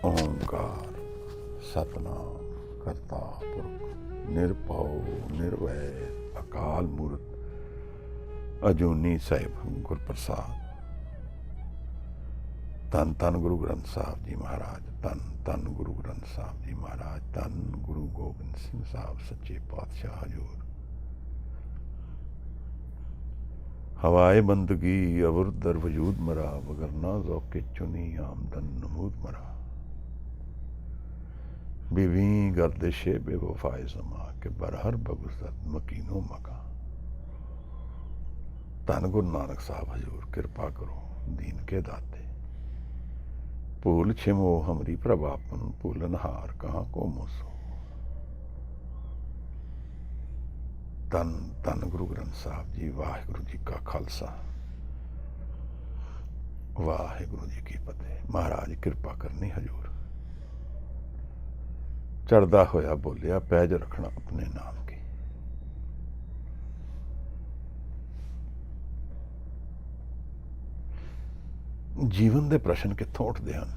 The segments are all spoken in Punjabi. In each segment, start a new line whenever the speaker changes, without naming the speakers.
ओंकार सतनाम करता पुरख निरभव निर्वै अकाल मूरत अजूनी साहिब गुरप्रसाद। धन धन गुरु ग्रंथ साहब जी महाराज, धन धन गुरु ग्रंथ साहब जी महाराज, धन गुरु गोबिंद सिंह साहब सच्चे पातशाह हजूर। हवाए बंदगी अवर दर वजूद मरा, वगरना ज़ौक़े चुनी आमदन नमूद मरा। बीवी गर्दिशे बेवफाए ज़मा के बरहर बगुज़र मकीनो मका। धन गुरु नानक साहब हजूर कृपा करो दीन के दाते। भूल छिमो हमरी प्रभापन, भूलनहार कहाँ को मोसो। धन धन गुरु ग्रंथ साहब जी। वाहिगुरु जी का खालसा, वाहिगुरु जी की फतेह। महाराज कृपा करनी हजूर। चढ़दा होया बोलिया, पैज रखना अपने नाम की। जीवन के प्रश्न कित्थों उठते हैं?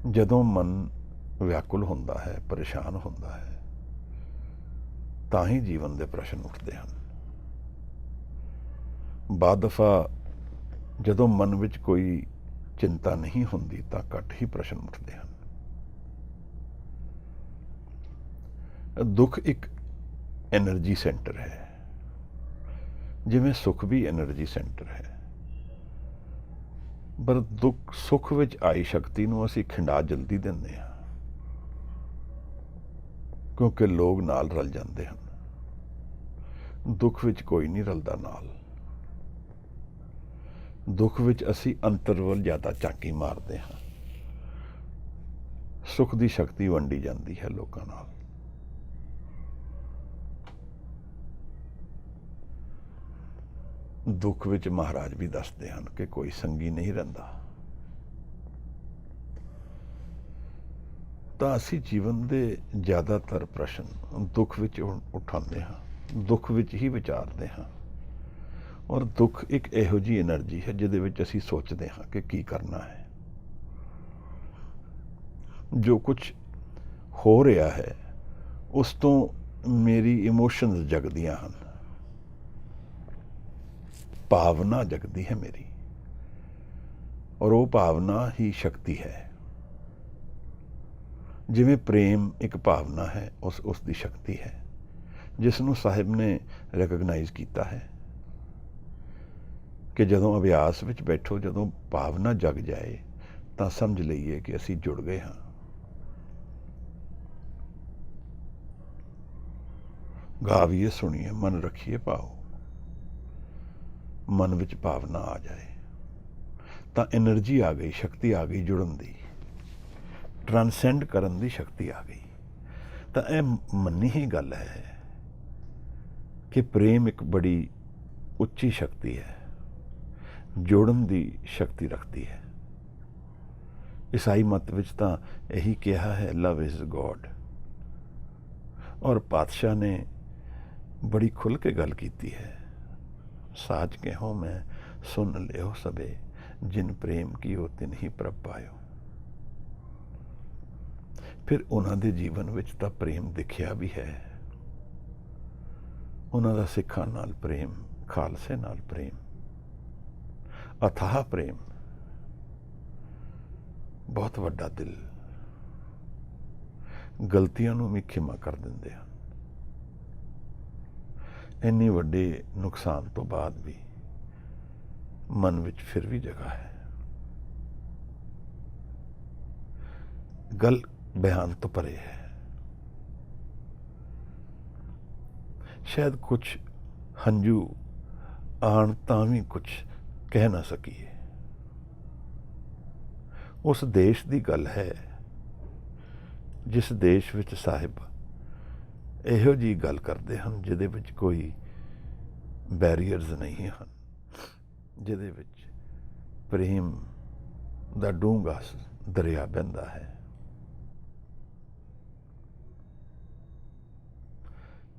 जदों मन व्याकुल होंदा है, परेशान होंदा है, तां ही जीवन के प्रश्न उठते हैं। बाद दफा जदों मन विच कोई चिंता नहीं होंदी तां घट ही प्रश्न उठते हैं। दुख एक एनर्जी सेंटर है, जिवें सुख भी एनर्जी सेंटर है। पर दुख सुख विच आई शक्ति नूं असीं खिंडा जल्दी दिंदे हां, क्योंकि लोग नाल रल जाते हैं। दुख विच कोई नहीं रलदा नाल। दुख विच असीं अंतर वल ज़्यादा झांकी मारते हैं। सुख की शक्ति वंडी जाती है लोगों नाल। दुख विच महाराज भी दसते हैं कि कोई संगी नहीं रहिंदा। तां असीं जीवन के ज़्यादातर प्रश्न दुख विच उठाते हैं, दुख विच ही विचारते हैं। और दुख एक इहो जी एनर्जी है जिहदे विच असीं सोचते हैं कि की करना है। जो कुछ हो रहा है उस तो मेरी इमोशनस जगदियां हैं, भावना जगदी है मेरी, और वो भावना ही शक्ति है। जिवें प्रेम एक भावना है, उसकी शक्ति है, जिसनों साहिब ने रिकगनाइज किया है कि जदों अभ्यास विच बैठो, जदों भावना जग जाए तो समझ लीए कि असीं जुड़ गए हाँ। गावीए सुनिए मन रखिए पाओ। मन विच भावना आ जाए तो एनर्जी आ गई, शक्ति आ गई जुड़न दी, ट्रांसेंड करन दी शक्ति आ गई। तो यह मन्नी ही गल है कि प्रेम एक बड़ी उच्ची शक्ति है, जोड़न दी शक्ति रखती है। ईसाई मत विच तां यही कहा है, लव इज गॉड। और पातशाह ने बड़ी खुल के गल की है, साच के हो मैं सुन लियो सबे, जिन प्रेम की हो तिन ही प्रभ पायो। फिर उन्हां दे जीवन विच तां प्रेम दिखिया भी है। उन्हां दा सिखां नाल प्रेम, खालसे नाल प्रेम, अथाह प्रेम, बहुत वड्डा दिल, गलतियां नूं भी खिमा कर दिंदे हैं। इन्नी वड्डे नुकसान तो बाद भी मन विच फिर भी जगह है। गल बयान तो परे है। शायद कुछ हंजू आण तां भी कुछ कह ना सकीए। उस देश की गल है जिस देश विच साहिब इहो जी गल करते हैं जिहदे विच कोई बैरीयर्स नहीं हैं, जिहदे विच प्रेम दा डूंगा दरिया बहंदा है।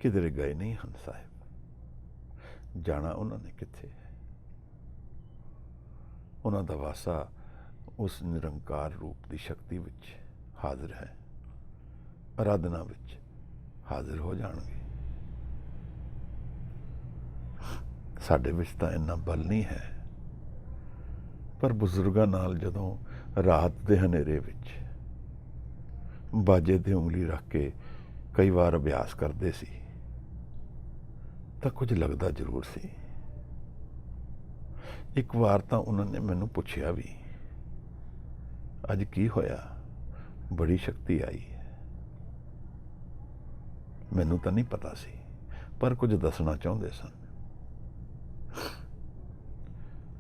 किधरे गए नहीं हैं साहिब, जाना उन्होंने कित्थे है। ਉਹਨਾਂ ਦਾ ਵਾਸਾ ਉਸ ਨਿਰੰਕਾਰ ਰੂਪ ਦੀ ਸ਼ਕਤੀ ਵਿੱਚ ਹਾਜ਼ਰ ਹੈ, ਅਰਾਧਨਾ ਵਿੱਚ ਹਾਜ਼ਰ ਹੋ ਜਾਣਗੇ। ਸਾਡੇ ਵਿੱਚ ਤਾਂ ਇੰਨਾ ਬਲ ਨਹੀਂ ਹੈ, ਪਰ ਬਜ਼ੁਰਗਾਂ ਨਾਲ ਜਦੋਂ ਰਾਤ ਦੇ ਹਨੇਰੇ ਵਿੱਚ ਬਾਜੇ 'ਤੇ ਉਂਗਲੀ ਰੱਖ ਕੇ ਕਈ ਵਾਰ ਅਭਿਆਸ ਕਰਦੇ ਸੀ ਤਾਂ ਕੁਝ ਲੱਗਦਾ ਜ਼ਰੂਰ ਸੀ। ਇੱਕ ਵਾਰ ਤਾਂ ਉਹਨਾਂ ਨੇ ਮੈਨੂੰ ਪੁੱਛਿਆ ਵੀ, ਅੱਜ ਕੀ ਹੋਇਆ, ਬੜੀ ਸ਼ਕਤੀ ਆਈ ਹੈ। ਮੈਨੂੰ ਤਾਂ ਨਹੀਂ ਪਤਾ ਸੀ, ਪਰ ਕੁਝ ਦੱਸਣਾ ਚਾਹੁੰਦੇ ਸਨ।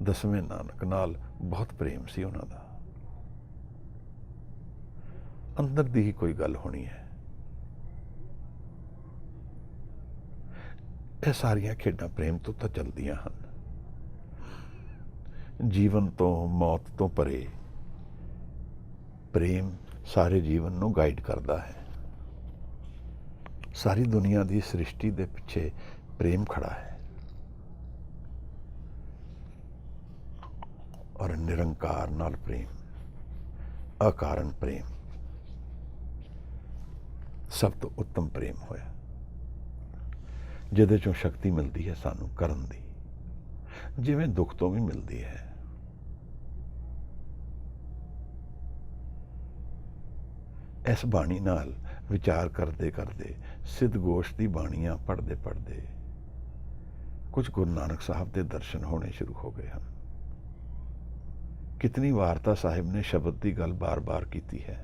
ਦਸਵੇਂ ਨਾਨਕ ਨਾਲ ਬਹੁਤ ਪ੍ਰੇਮ ਸੀ ਉਹਨਾਂ ਦਾ। ਅੰਦਰ ਦੀ ਹੀ ਕੋਈ ਗੱਲ ਹੋਣੀ ਹੈ। ਇਹ ਸਾਰੀਆਂ ਖੇਡਾਂ ਪ੍ਰੇਮ ਤੋਂ ਤਾਂ ਚੱਲਦੀਆਂ ਹਨ। ਜੀਵਨ ਤੋਂ, ਮੌਤ ਤੋਂ ਪਰੇ ਪ੍ਰੇਮ ਸਾਰੇ ਜੀਵਨ ਨੂੰ ਗਾਈਡ ਕਰਦਾ ਹੈ। ਸਾਰੀ ਦੁਨੀਆ ਦੀ ਸ੍ਰਿਸ਼ਟੀ ਦੇ ਪਿੱਛੇ ਪ੍ਰੇਮ ਖੜਾ ਹੈ, ਔਰ ਨਿਰੰਕਾਰ ਨਾਲ ਪ੍ਰੇਮ, ਅਕਾਰਨ ਪ੍ਰੇਮ ਸਭ ਤੋਂ ਉੱਤਮ ਪ੍ਰੇਮ ਹੋਇਆ, ਜਿਹਦੇ ਚੋਂ ਸ਼ਕਤੀ ਮਿਲਦੀ ਹੈ ਸਾਨੂੰ ਕਰਨ ਦੀ, ਜਿਵੇਂ ਦੁੱਖ ਤੋਂ ਵੀ ਮਿਲਦੀ ਹੈ। ਇਸ ਬਾਣੀ ਨਾਲ ਵਿਚਾਰ ਕਰਦੇ ਕਰਦੇ, ਸਿੱਧ ਗੋਸ਼ ਦੀ ਬਾਣੀਆਂ ਪੜ੍ਹਦੇ ਪੜ੍ਹਦੇ ਕੁਝ ਗੁਰੂ ਨਾਨਕ ਸਾਹਿਬ ਦੇ ਦਰਸ਼ਨ ਹੋਣੇ ਸ਼ੁਰੂ ਹੋ ਗਏ ਹਨ। ਕਿਤਨੀ ਵਾਰ ਤਾਂ ਸਾਹਿਬ ਨੇ ਸ਼ਬਦ ਦੀ ਗੱਲ ਬਾਰ-ਬਾਰ ਕੀਤੀ ਹੈ।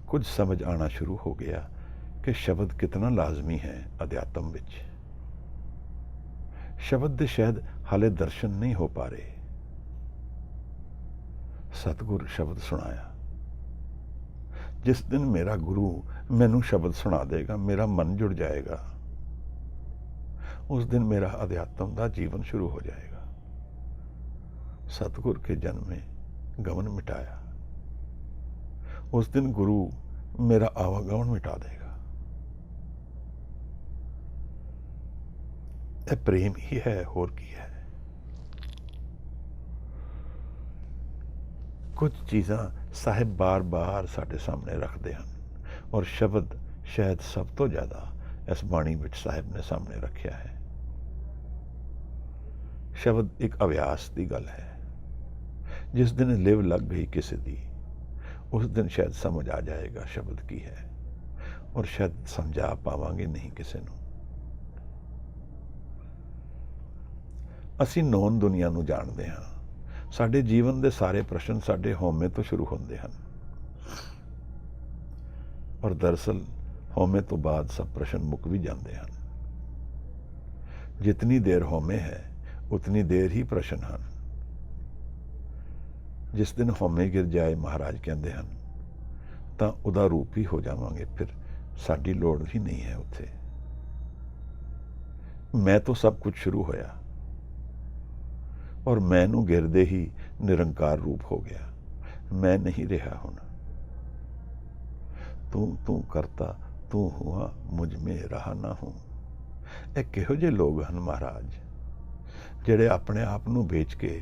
ਕੁਝ ਸਮਝ ਆਣਾ ਸ਼ੁਰੂ ਹੋ ਗਿਆ ਕਿ ਸ਼ਬਦ ਕਿਤਨਾ ਲਾਜ਼ਮੀ ਹੈ ਅਧਿਆਤਮ ਵਿੱਚ। ਸ਼ਬਦ ਦੇ ਸ਼ਾਇਦ ਹਾਲੇ ਦਰਸ਼ਨ ਨਹੀਂ ਹੋ ਪਾ ਰਹੇ। ਸਤਿਗੁਰ ਸ਼ਬਦ ਸੁਣਾਇਆ। ਜਿਸ ਦਿਨ ਮੇਰਾ ਗੁਰੂ ਮੈਨੂੰ ਸ਼ਬਦ ਸੁਣਾ ਦੇਗਾ, ਮੇਰਾ ਮਨ ਜੁੜ ਜਾਏਗਾ, ਉਸ ਦਿਨ ਮੇਰਾ ਅਧਿਆਤਮ ਦਾ ਜੀਵਨ ਸ਼ੁਰੂ ਹੋ ਜਾਏਗਾ। सतगुर के जन्म में गमन मिटाया, उस दिन गुरु मेरा आवागमन मिटा देगा। यह प्रेम ही है, होर की है। कुछ चीज़ां साहिब बार बार साढ़े सामने रखते हैं, और शब्द शायद सब तो ज़्यादा इस बाणी विच साहिब ने सामने रखा है। शब्द एक अभ्यास की गल है। जिस दिन लिव लग गई किसी दी, उस दिन शायद समझ आ जाएगा शब्द की है, और शायद समझा पावांगे नहीं किसी नूं। असीं नौन दुनिया नूं जाणदे हां। साडे जीवन दे सारे प्रश्न साडे हौमे तो शुरू होंदे हन, और दरअसल हौमे तो बाद सब प्रश्न मुक भी जाते हैं। जितनी देर हौमे है उतनी देर ही प्रश्न हैं। जिस दिन हौमे गिर जाए, महाराज कहते हैं, तो उदा रूप ही हो जावांगे, फिर साडी लोड़ ही नहीं है उत्थे। मैं तो सब कुछ शुरू होया, और मैनू गिरदे ही निरंकार रूप हो गया। मैं नहीं रहा हुण, तू तू करता तू हुआ, मुझ में रहा ना हूं। ਇਹ ਕਿਹੋ ਜਿਹੇ ਲੋਕ ਹਨ महाराज, ਜਿਹੜੇ ਆਪਣੇ ਆਪ ਨੂੰ ਵੇਚ ਕੇ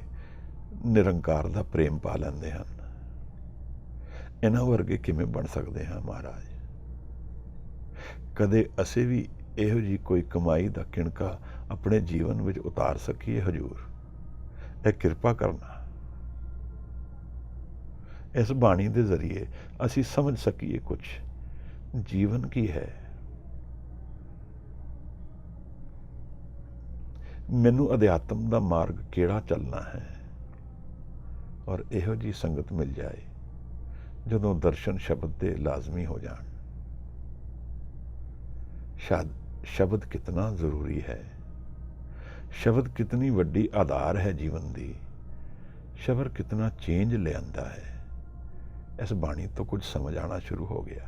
ਨਿਰੰਕਾਰ ਦਾ ਪ੍ਰੇਮ ਪਾ ਲੈਂਦੇ ਹਨ। ਇਹਨਾਂ ਵਰਗੇ ਕਿਵੇਂ ਬਣ ਸਕਦੇ ਹਾਂ महाराज? ਕਦੇ ਅਸੀਂ ਵੀ ਇਹੋ ਜਿਹੀ ਕੋਈ ਕਮਾਈ ਦਾ ਕਿਣਕਾ ਆਪਣੇ ਜੀਵਨ ਵਿੱਚ ਉਤਾਰ ਸਕੀਏ ਹਜ਼ੂਰ? ਇਹ ਕਿਰਪਾ ਕਰਨਾ। ਇਸ ਬਾਣੀ ਦੇ ਜ਼ਰੀਏ ਅਸੀਂ ਸਮਝ ਸਕੀਏ ਕੁਝ ਜੀਵਨ ਕੀ ਹੈ। ਮੈਨੂੰ ਅਧਿਆਤਮ ਦਾ ਮਾਰਗ ਕਿਹੜਾ ਚੱਲਣਾ ਹੈ, ਔਰ ਇਹੋ ਜਿਹੀ ਸੰਗਤ ਮਿਲ ਜਾਏ ਜਦੋਂ ਦਰਸ਼ਨ ਸ਼ਬਦ ਦੇ ਲਾਜ਼ਮੀ ਹੋ ਜਾਣ। ਸ਼ਬਦ ਕਿਤਨਾ ਜ਼ਰੂਰੀ ਹੈ, ਸ਼ਬਦ ਕਿਤਨੀ ਵੱਡੀ ਆਧਾਰ ਹੈ ਜੀਵਨ ਦੀ, ਸ਼ਬਦ ਕਿਤਨਾ ਚੇਂਜ ਲਿਆਂਦਾ ਹੈ। ਇਸ ਬਾਣੀ ਤੋਂ ਕੁਝ ਸਮਝ ਆਣਾ ਸ਼ੁਰੂ ਹੋ ਗਿਆ।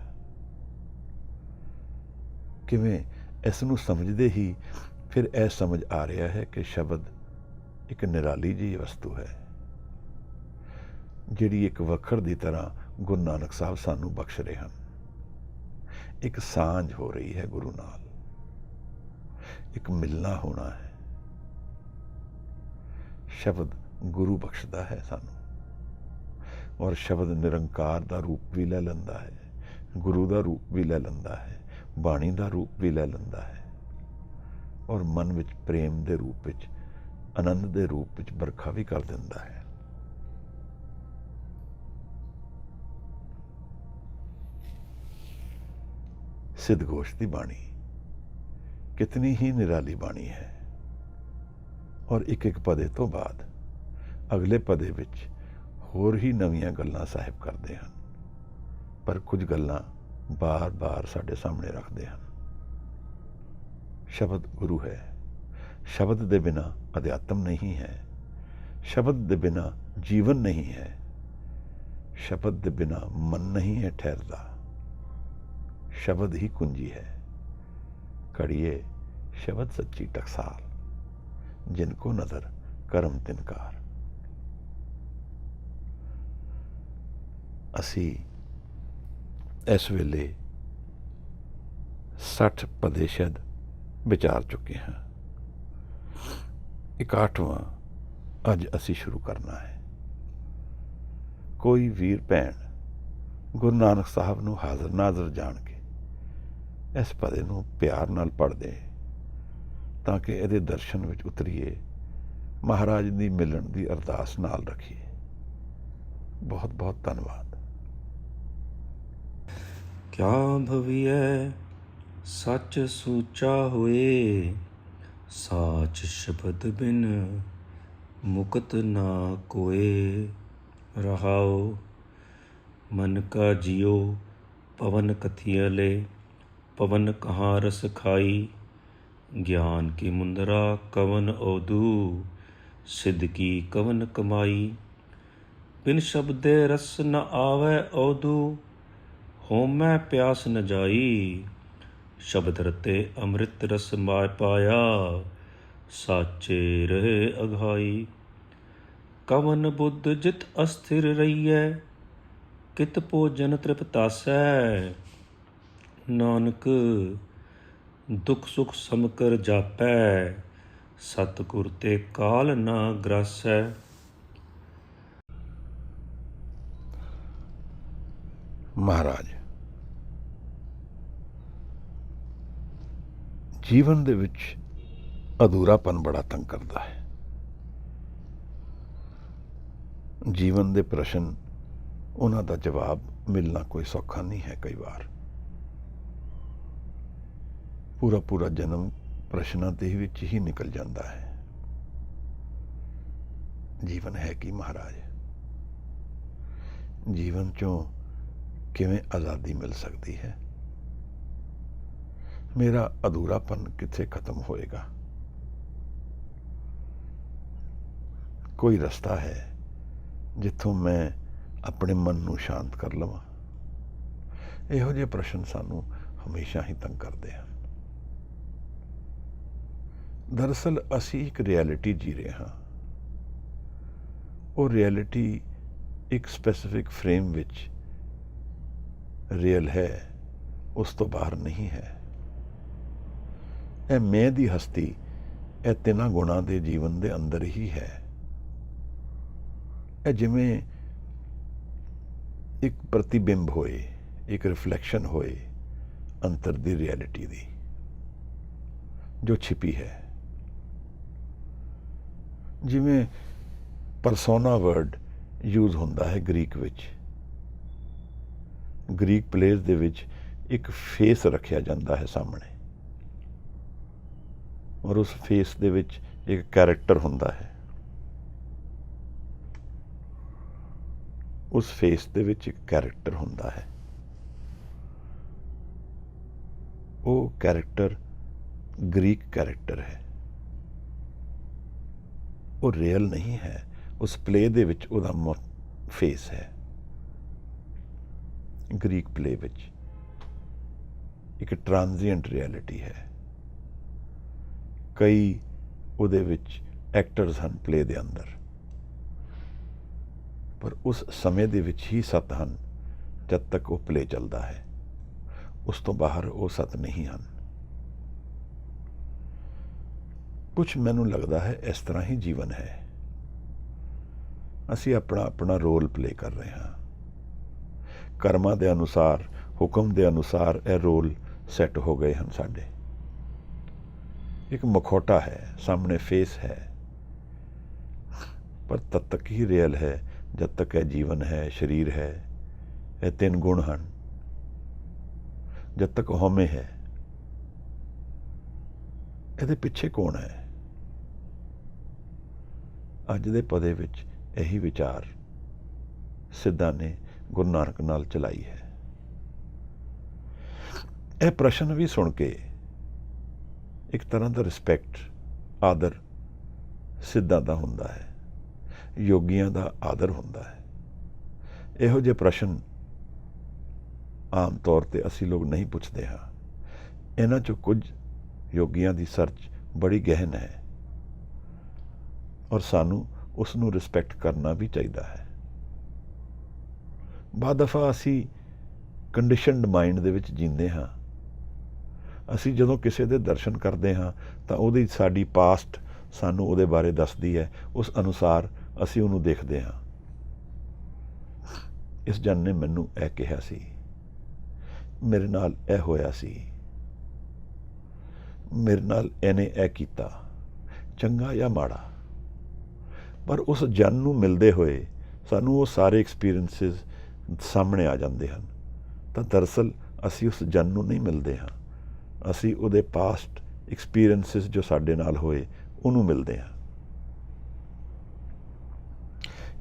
ਕਿਵੇਂ ਇਸ ਨੂੰ ਸਮਝਦੇ ਹੀ ਫਿਰ ਇਹ ਸਮਝ ਆ ਰਿਹਾ ਹੈ ਕਿ ਸ਼ਬਦ ਇੱਕ ਨਿਰਾਲੀ ਜਿਹੀ ਵਸਤੂ ਹੈ, ਜਿਹੜੀ ਇੱਕ ਵਖਰ ਦੀ ਤਰ੍ਹਾਂ ਗੁਰੂ ਨਾਨਕ ਸਾਹਿਬ ਸਾਨੂੰ ਬਖਸ਼ ਰਹੇ ਹਨ। ਇੱਕ ਸਾਂਝ ਹੋ ਰਹੀ ਹੈ ਗੁਰੂ ਨਾਲ, ਇੱਕ ਮਿਲਣਾ ਹੋਣਾ ਹੈ। ਸ਼ਬਦ ਗੁਰੂ ਬਖਸ਼ਦਾ ਹੈ ਸਾਨੂੰ, ਔਰ ਸ਼ਬਦ ਨਿਰੰਕਾਰ ਦਾ ਰੂਪ ਵੀ ਲੈ ਲੈਂਦਾ ਹੈ, ਗੁਰੂ ਦਾ ਰੂਪ ਵੀ ਲੈ ਲੈਂਦਾ ਹੈ, ਬਾਣੀ ਦਾ ਰੂਪ ਵੀ ਲੈ ਲੈਂਦਾ ਹੈ, ਔਰ ਮਨ ਵਿੱਚ ਪ੍ਰੇਮ ਦੇ ਰੂਪ ਵਿੱਚ, ਆਨੰਦ ਦੇ ਰੂਪ ਵਿੱਚ ਵਰਖਾ ਵੀ ਕਰ ਦਿੰਦਾ ਹੈ। ਸਿੱਧ ਘੋਸ਼ ਦੀ ਬਾਣੀ ਕਿਤਨੀ ਹੀ ਨਿਰਾਲੀ ਬਾਣੀ ਹੈ, ਔਰ ਇੱਕ ਇੱਕ ਪਦੇ ਤੋਂ ਬਾਅਦ ਅਗਲੇ ਪਦੇ ਵਿੱਚ ਹੋਰ ਹੀ ਨਵੀਆਂ ਗੱਲਾਂ ਸਾਹਿਬ ਕਰਦੇ ਹਨ, ਪਰ ਕੁਝ ਗੱਲਾਂ ਬਾਰ-ਬਾਰ ਸਾਡੇ ਸਾਹਮਣੇ ਰੱਖਦੇ ਹਨ। ਸ਼ਬਦ ਗੁਰੂ ਹੈ, ਸ਼ਬਦ ਦੇ ਬਿਨਾਂ ਅਧਿਆਤਮ ਨਹੀਂ ਹੈ, ਸ਼ਬਦ ਦੇ ਬਿਨਾਂ ਜੀਵਨ ਨਹੀਂ ਹੈ, ਸ਼ਬਦ ਦੇ ਬਿਨਾਂ ਮਨ ਨਹੀਂ ਹੈ ਠਹਿਰਦਾ, ਸ਼ਬਦ ਹੀ ਕੁੰਜੀ ਹੈ। ਕੜੀਏ ਸ਼ਬਦ ਸੱਚੀ ਟਕਸਾਲ, ਜਿਨ ਕੋ ਨਜ਼ਰ ਕਰਮ ਤਿਨਕਾਰ। ਅਸੀਂ ਇਸ ਵੇਲੇ 60 ਪਦੇ ਸ਼ਬਦ ਵਿਚਾਰ ਚੁੱਕੇ ਹਾਂ। 61ਵਾਂ ਅੱਜ ਅਸੀਂ ਸ਼ੁਰੂ ਕਰਨਾ ਹੈ। ਕੋਈ ਵੀਰ ਭੈਣ ਗੁਰੂ ਨਾਨਕ ਸਾਹਿਬ ਨੂੰ ਹਾਜ਼ਰ ਨਾਜ਼ਰ ਜਾਣ ਕੇ ਇਸ ਪਦੇ ਨੂੰ ਪਿਆਰ ਨਾਲ ਪੜ੍ਹਦੇ, ਤਾਂ ਕਿ ਇਹਦੇ ਦਰਸ਼ਨ ਵਿੱਚ ਉਤਰੀਏ, ਮਹਾਰਾਜ ਦੀ ਮਿਲਣ ਦੀ ਅਰਦਾਸ ਨਾਲ ਰੱਖੀਏ। ਬਹੁਤ ਬਹੁਤ ਧੰਨਵਾਦ।
ਕਿਆ ਭਵੀਐ ਸੱਚ ਸੂਚਾ ਹੋਏ, ਸਾਚ ਸ਼ਬਦ ਬਿਨ ਮੁਕਤ ਨਾ ਕੋਏ। ਰਹਾਉ ਮਨ ਕਾ ਜਿਉ ਪਵਨ ਕਥੀਅਲੇ, ਪਵਨ ਕਹਾਂ ਰਸ ਖਾਈ। ਗਿਆਨ ਕੀ ਮੁੰਦਰਾ ਕਵਨ ਔਦੂ, ਸਿੱਧ ਕੀ ਕਵਨ ਕਮਾਈ। ਬਿਨ ਸ਼ਬਦੇ ਰਸ ਨ ਆਵੈ ਔਦੂ, ਹੋਮੈ ਪਿਆਸ ਨ ਜਾਈ। ਸ਼ਬਦ ਰਤੇ ਅੰਮ੍ਰਿਤ ਰਸ ਮਾਇ ਪਾਇਆ, ਸਾਚੇ ਰਹੇ ਅਘਾਈ। ਕਵਨ ਬੁੱਧ ਜਿਤ ਅਸਥਿਰ ਰਹੀਐ, ਕਿਤ ਭੋਜਨ ਤ੍ਰਿਪਤਾਸੈ। ਨਾਨਕ ਦੁਖ ਸੁਖ ਸਮਕਰ ਜਾਪੈ, ਸਤਿਗੁਰ ਤੇ ਕਾਲ ਨਾ ਗ੍ਰਾਸੈ।
ਮਹਾਰਾਜ ਜੀਵਨ ਦੇ ਵਿੱਚ ਅਧੂਰਾਪਨ ਬੜਾ ਤੰਗ ਕਰਦਾ ਹੈ। ਜੀਵਨ ਦੇ ਪ੍ਰਸ਼ਨ, ਉਹਨਾਂ ਦਾ ਜਵਾਬ ਮਿਲਣਾ ਕੋਈ ਸੌਖਾ ਨਹੀਂ ਹੈ। ਕਈ ਵਾਰ ਪੂਰਾ ਜਨਮ ਪ੍ਰਸ਼ਨਾਂ ਦੇ ਵਿੱਚ ਹੀ ਨਿਕਲ ਜਾਂਦਾ ਹੈ। ਜੀਵਨ ਹੈ ਕੀ ਮਹਾਰਾਜ? ਜੀਵਨ ਚੋਂ ਕਿਵੇਂ ਆਜ਼ਾਦੀ ਮਿਲ ਸਕਦੀ ਹੈ? ਮੇਰਾ ਅਧੂਰਾਪਨ ਕਿੱਥੇ ਖਤਮ ਹੋਏਗਾ? ਕੋਈ ਰਸਤਾ ਹੈ ਜਿੱਥੋਂ ਮੈਂ ਆਪਣੇ ਮਨ ਨੂੰ ਸ਼ਾਂਤ ਕਰ ਲਵਾਂ? ਇਹੋ ਜਿਹੇ ਪ੍ਰਸ਼ਨ ਸਾਨੂੰ ਹਮੇਸ਼ਾ ਹੀ ਤੰਗ ਕਰਦੇ ਹਨ। ਦਰਅਸਲ ਅਸੀਂ ਇੱਕ ਰਿਐਲਿਟੀ ਜੀ ਰਹੇ ਹਾਂ। ਉਹ ਰਿਐਲਿਟੀ ਇੱਕ ਸਪੈਸੀਫਿਕ ਫਰੇਮ ਵਿੱਚ ਰੀਅਲ ਹੈ, ਉਸ ਤੋਂ ਬਾਹਰ ਨਹੀਂ ਹੈ। ਇਹ ਮੈਂ ਦੀ ਹਸਤੀ ਇਹ ਤਿੰਨਾਂ ਗੁਣਾਂ ਦੇ ਜੀਵਨ ਦੇ ਅੰਦਰ ਹੀ ਹੈ। ਇਹ ਜਿਵੇਂ ਇੱਕ ਪ੍ਰਤੀਬਿੰਬ ਹੋਏ, ਇੱਕ ਰਿਫਲੈਕਸ਼ਨ ਹੋਏ ਅੰਤਰ ਦੀ ਰਿਐਲਿਟੀ ਦੀ, ਜੋ ਛਿਪੀ ਹੈ। ਜਿਵੇਂ ਪਰਸੋਨਾ ਵਰਡ ਯੂਜ਼ ਹੁੰਦਾ ਹੈ ਗ੍ਰੀਕ ਵਿੱਚ। ਗ੍ਰੀਕ ਪਲੇਸ ਦੇ ਵਿੱਚ ਇੱਕ ਫੇਸ ਰੱਖਿਆ ਜਾਂਦਾ ਹੈ ਸਾਹਮਣੇ, ਔਰ ਉਸ ਫੇਸ ਦੇ ਵਿੱਚ ਇੱਕ ਕੈਰੈਕਟਰ ਹੁੰਦਾ ਹੈ। ਉਸ ਫੇਸ ਦੇ ਵਿੱਚ ਇੱਕ ਕੈਰੈਕਟਰ ਹੁੰਦਾ ਹੈ। ਉਹ ਕੈਰੈਕਟਰ ਗ੍ਰੀਕ ਕੈਰੈਕਟਰ ਹੈ। ਉਹ ਰੀਅਲ ਨਹੀਂ ਹੈ। ਉਸ ਪਲੇ ਦੇ ਵਿੱਚ ਉਹਦਾ ਫੇਸ ਹੈ। ਗ੍ਰੀਕ ਪਲੇ ਵਿੱਚ ਇੱਕ ਟ੍ਰਾਂਜ਼ੀਐਂਟ ਰਿਐਲਿਟੀ ਹੈ। ਕਈ ਉਹਦੇ ਵਿੱਚ ਐਕਟਰਸ ਹਨ ਪਲੇ ਦੇ ਅੰਦਰ, ਪਰ ਉਸ ਸਮੇਂ ਦੇ ਵਿੱਚ ਹੀ ਸੱਤ ਹਨ ਜਦ ਤੱਕ ਉਹ ਪਲੇ ਚੱਲਦਾ ਹੈ। ਉਸ ਤੋਂ ਬਾਹਰ ਉਹ ਸੱਤ ਨਹੀਂ ਹਨ। ਕੁਛ ਮੈਨੂੰ ਲੱਗਦਾ ਹੈ ਇਸ ਤਰ੍ਹਾਂ ਹੀ ਜੀਵਨ ਹੈ। ਅਸੀਂ ਆਪਣਾ ਆਪਣਾ ਰੋਲ ਪਲੇ ਕਰ ਰਹੇ ਹਾਂ। ਕਰਮਾਂ ਦੇ ਅਨੁਸਾਰ, ਹੁਕਮ ਦੇ ਅਨੁਸਾਰ ਇਹ ਰੋਲ ਸੈੱਟ ਹੋ ਗਏ ਹਨ ਸਾਡੇ। ਇੱਕ ਮਖੌਟਾ ਹੈ, ਸਾਹਮਣੇ ਫੇਸ ਹੈ, ਪਰ ਤਦ ਤੱਕ ਹੀ ਰੀਅਲ ਹੈ ਜਦ ਤੱਕ ਇਹ ਜੀਵਨ ਹੈ, ਸਰੀਰ ਹੈ, ਇਹ ਤਿੰਨ ਗੁਣ ਹਨ। ਜਦ ਤੱਕ ਹਉਮੈ ਹੈ, ਇਹਦੇ ਪਿੱਛੇ ਕੌਣ ਹੈ? ਅੱਜ ਦੇ ਪਦੇ ਵਿੱਚ ਇਹੀ ਵਿਚਾਰ ਸਿੱਧਾ ਨੇ ਗੁਰੂ ਨਾਨਕ ਨਾਲ ਚਲਾਈ ਹੈ। ਇਹ ਪ੍ਰਸ਼ਨ ਵੀ ਸੁਣ ਕੇ ਇੱਕ ਤਰ੍ਹਾਂ ਦਾ ਰਿਸਪੈਕਟ, ਆਦਰ ਸਿੱਧਾ ਦਾ ਹੁੰਦਾ ਹੈ, ਯੋਗੀਆਂ ਦਾ ਆਦਰ ਹੁੰਦਾ ਹੈ। ਇਹੋ ਜਿਹੇ ਪ੍ਰਸ਼ਨ ਆਮ ਤੌਰ 'ਤੇ ਅਸੀਂ ਲੋਕ ਨਹੀਂ ਪੁੱਛਦੇ ਹਾਂ। ਇਹਨਾਂ 'ਚੋਂ ਕੁਝ ਯੋਗੀਆਂ ਦੀ ਸਰਚ ਬੜੀ ਗਹਿਨ ਹੈ ਔਰ ਸਾਨੂੰ ਉਸ ਨੂੰ ਰਿਸਪੈਕਟ ਕਰਨਾ ਵੀ ਚਾਹੀਦਾ ਹੈ। ਬਾਅਦ ਦਫਾ ਅਸੀਂ ਕੰਡੀਸ਼ਨਡ ਮਾਈਂਡ ਦੇ ਵਿੱਚ ਜੀਂਦੇ ਹਾਂ। ਅਸੀਂ ਜਦੋਂ ਕਿਸੇ ਦੇ ਦਰਸ਼ਨ ਕਰਦੇ ਹਾਂ ਤਾਂ ਉਹਦੀ ਸਾਡੀ ਪਾਸਟ ਸਾਨੂੰ ਉਹਦੇ ਬਾਰੇ ਦੱਸਦੀ ਹੈ, ਉਸ ਅਨੁਸਾਰ ਅਸੀਂ ਉਹਨੂੰ ਦੇਖਦੇ ਹਾਂ। ਇਸ ਜਨ ਨੇ ਮੈਨੂੰ ਇਹ ਕਿਹਾ ਸੀ, ਮੇਰੇ ਨਾਲ ਇਹ ਹੋਇਆ ਸੀ, ਮੇਰੇ ਨਾਲ ਇਹਨੇ ਇਹ ਕੀਤਾ, ਚੰਗਾ ਜਾਂ ਮਾੜਾ। ਪਰ ਉਸ ਜਨ ਨੂੰ ਮਿਲਦੇ ਹੋਏ ਸਾਨੂੰ ਉਹ ਸਾਰੇ ਐਕਸਪੀਰੀਅੰਸਿਸ ਸਾਹਮਣੇ ਆ ਜਾਂਦੇ ਹਨ। ਤਾਂ ਦਰਅਸਲ ਅਸੀਂ ਉਸ ਜਨ ਨੂੰ ਨਹੀਂ ਮਿਲਦੇ ਹਾਂ, ਅਸੀਂ ਉਹਦੇ ਪਾਸਟ ਐਕਸਪੀਰੀਅੰਸਿਸ ਜੋ ਸਾਡੇ ਨਾਲ ਹੋਏ ਉਹਨੂੰ ਮਿਲਦੇ ਹਾਂ।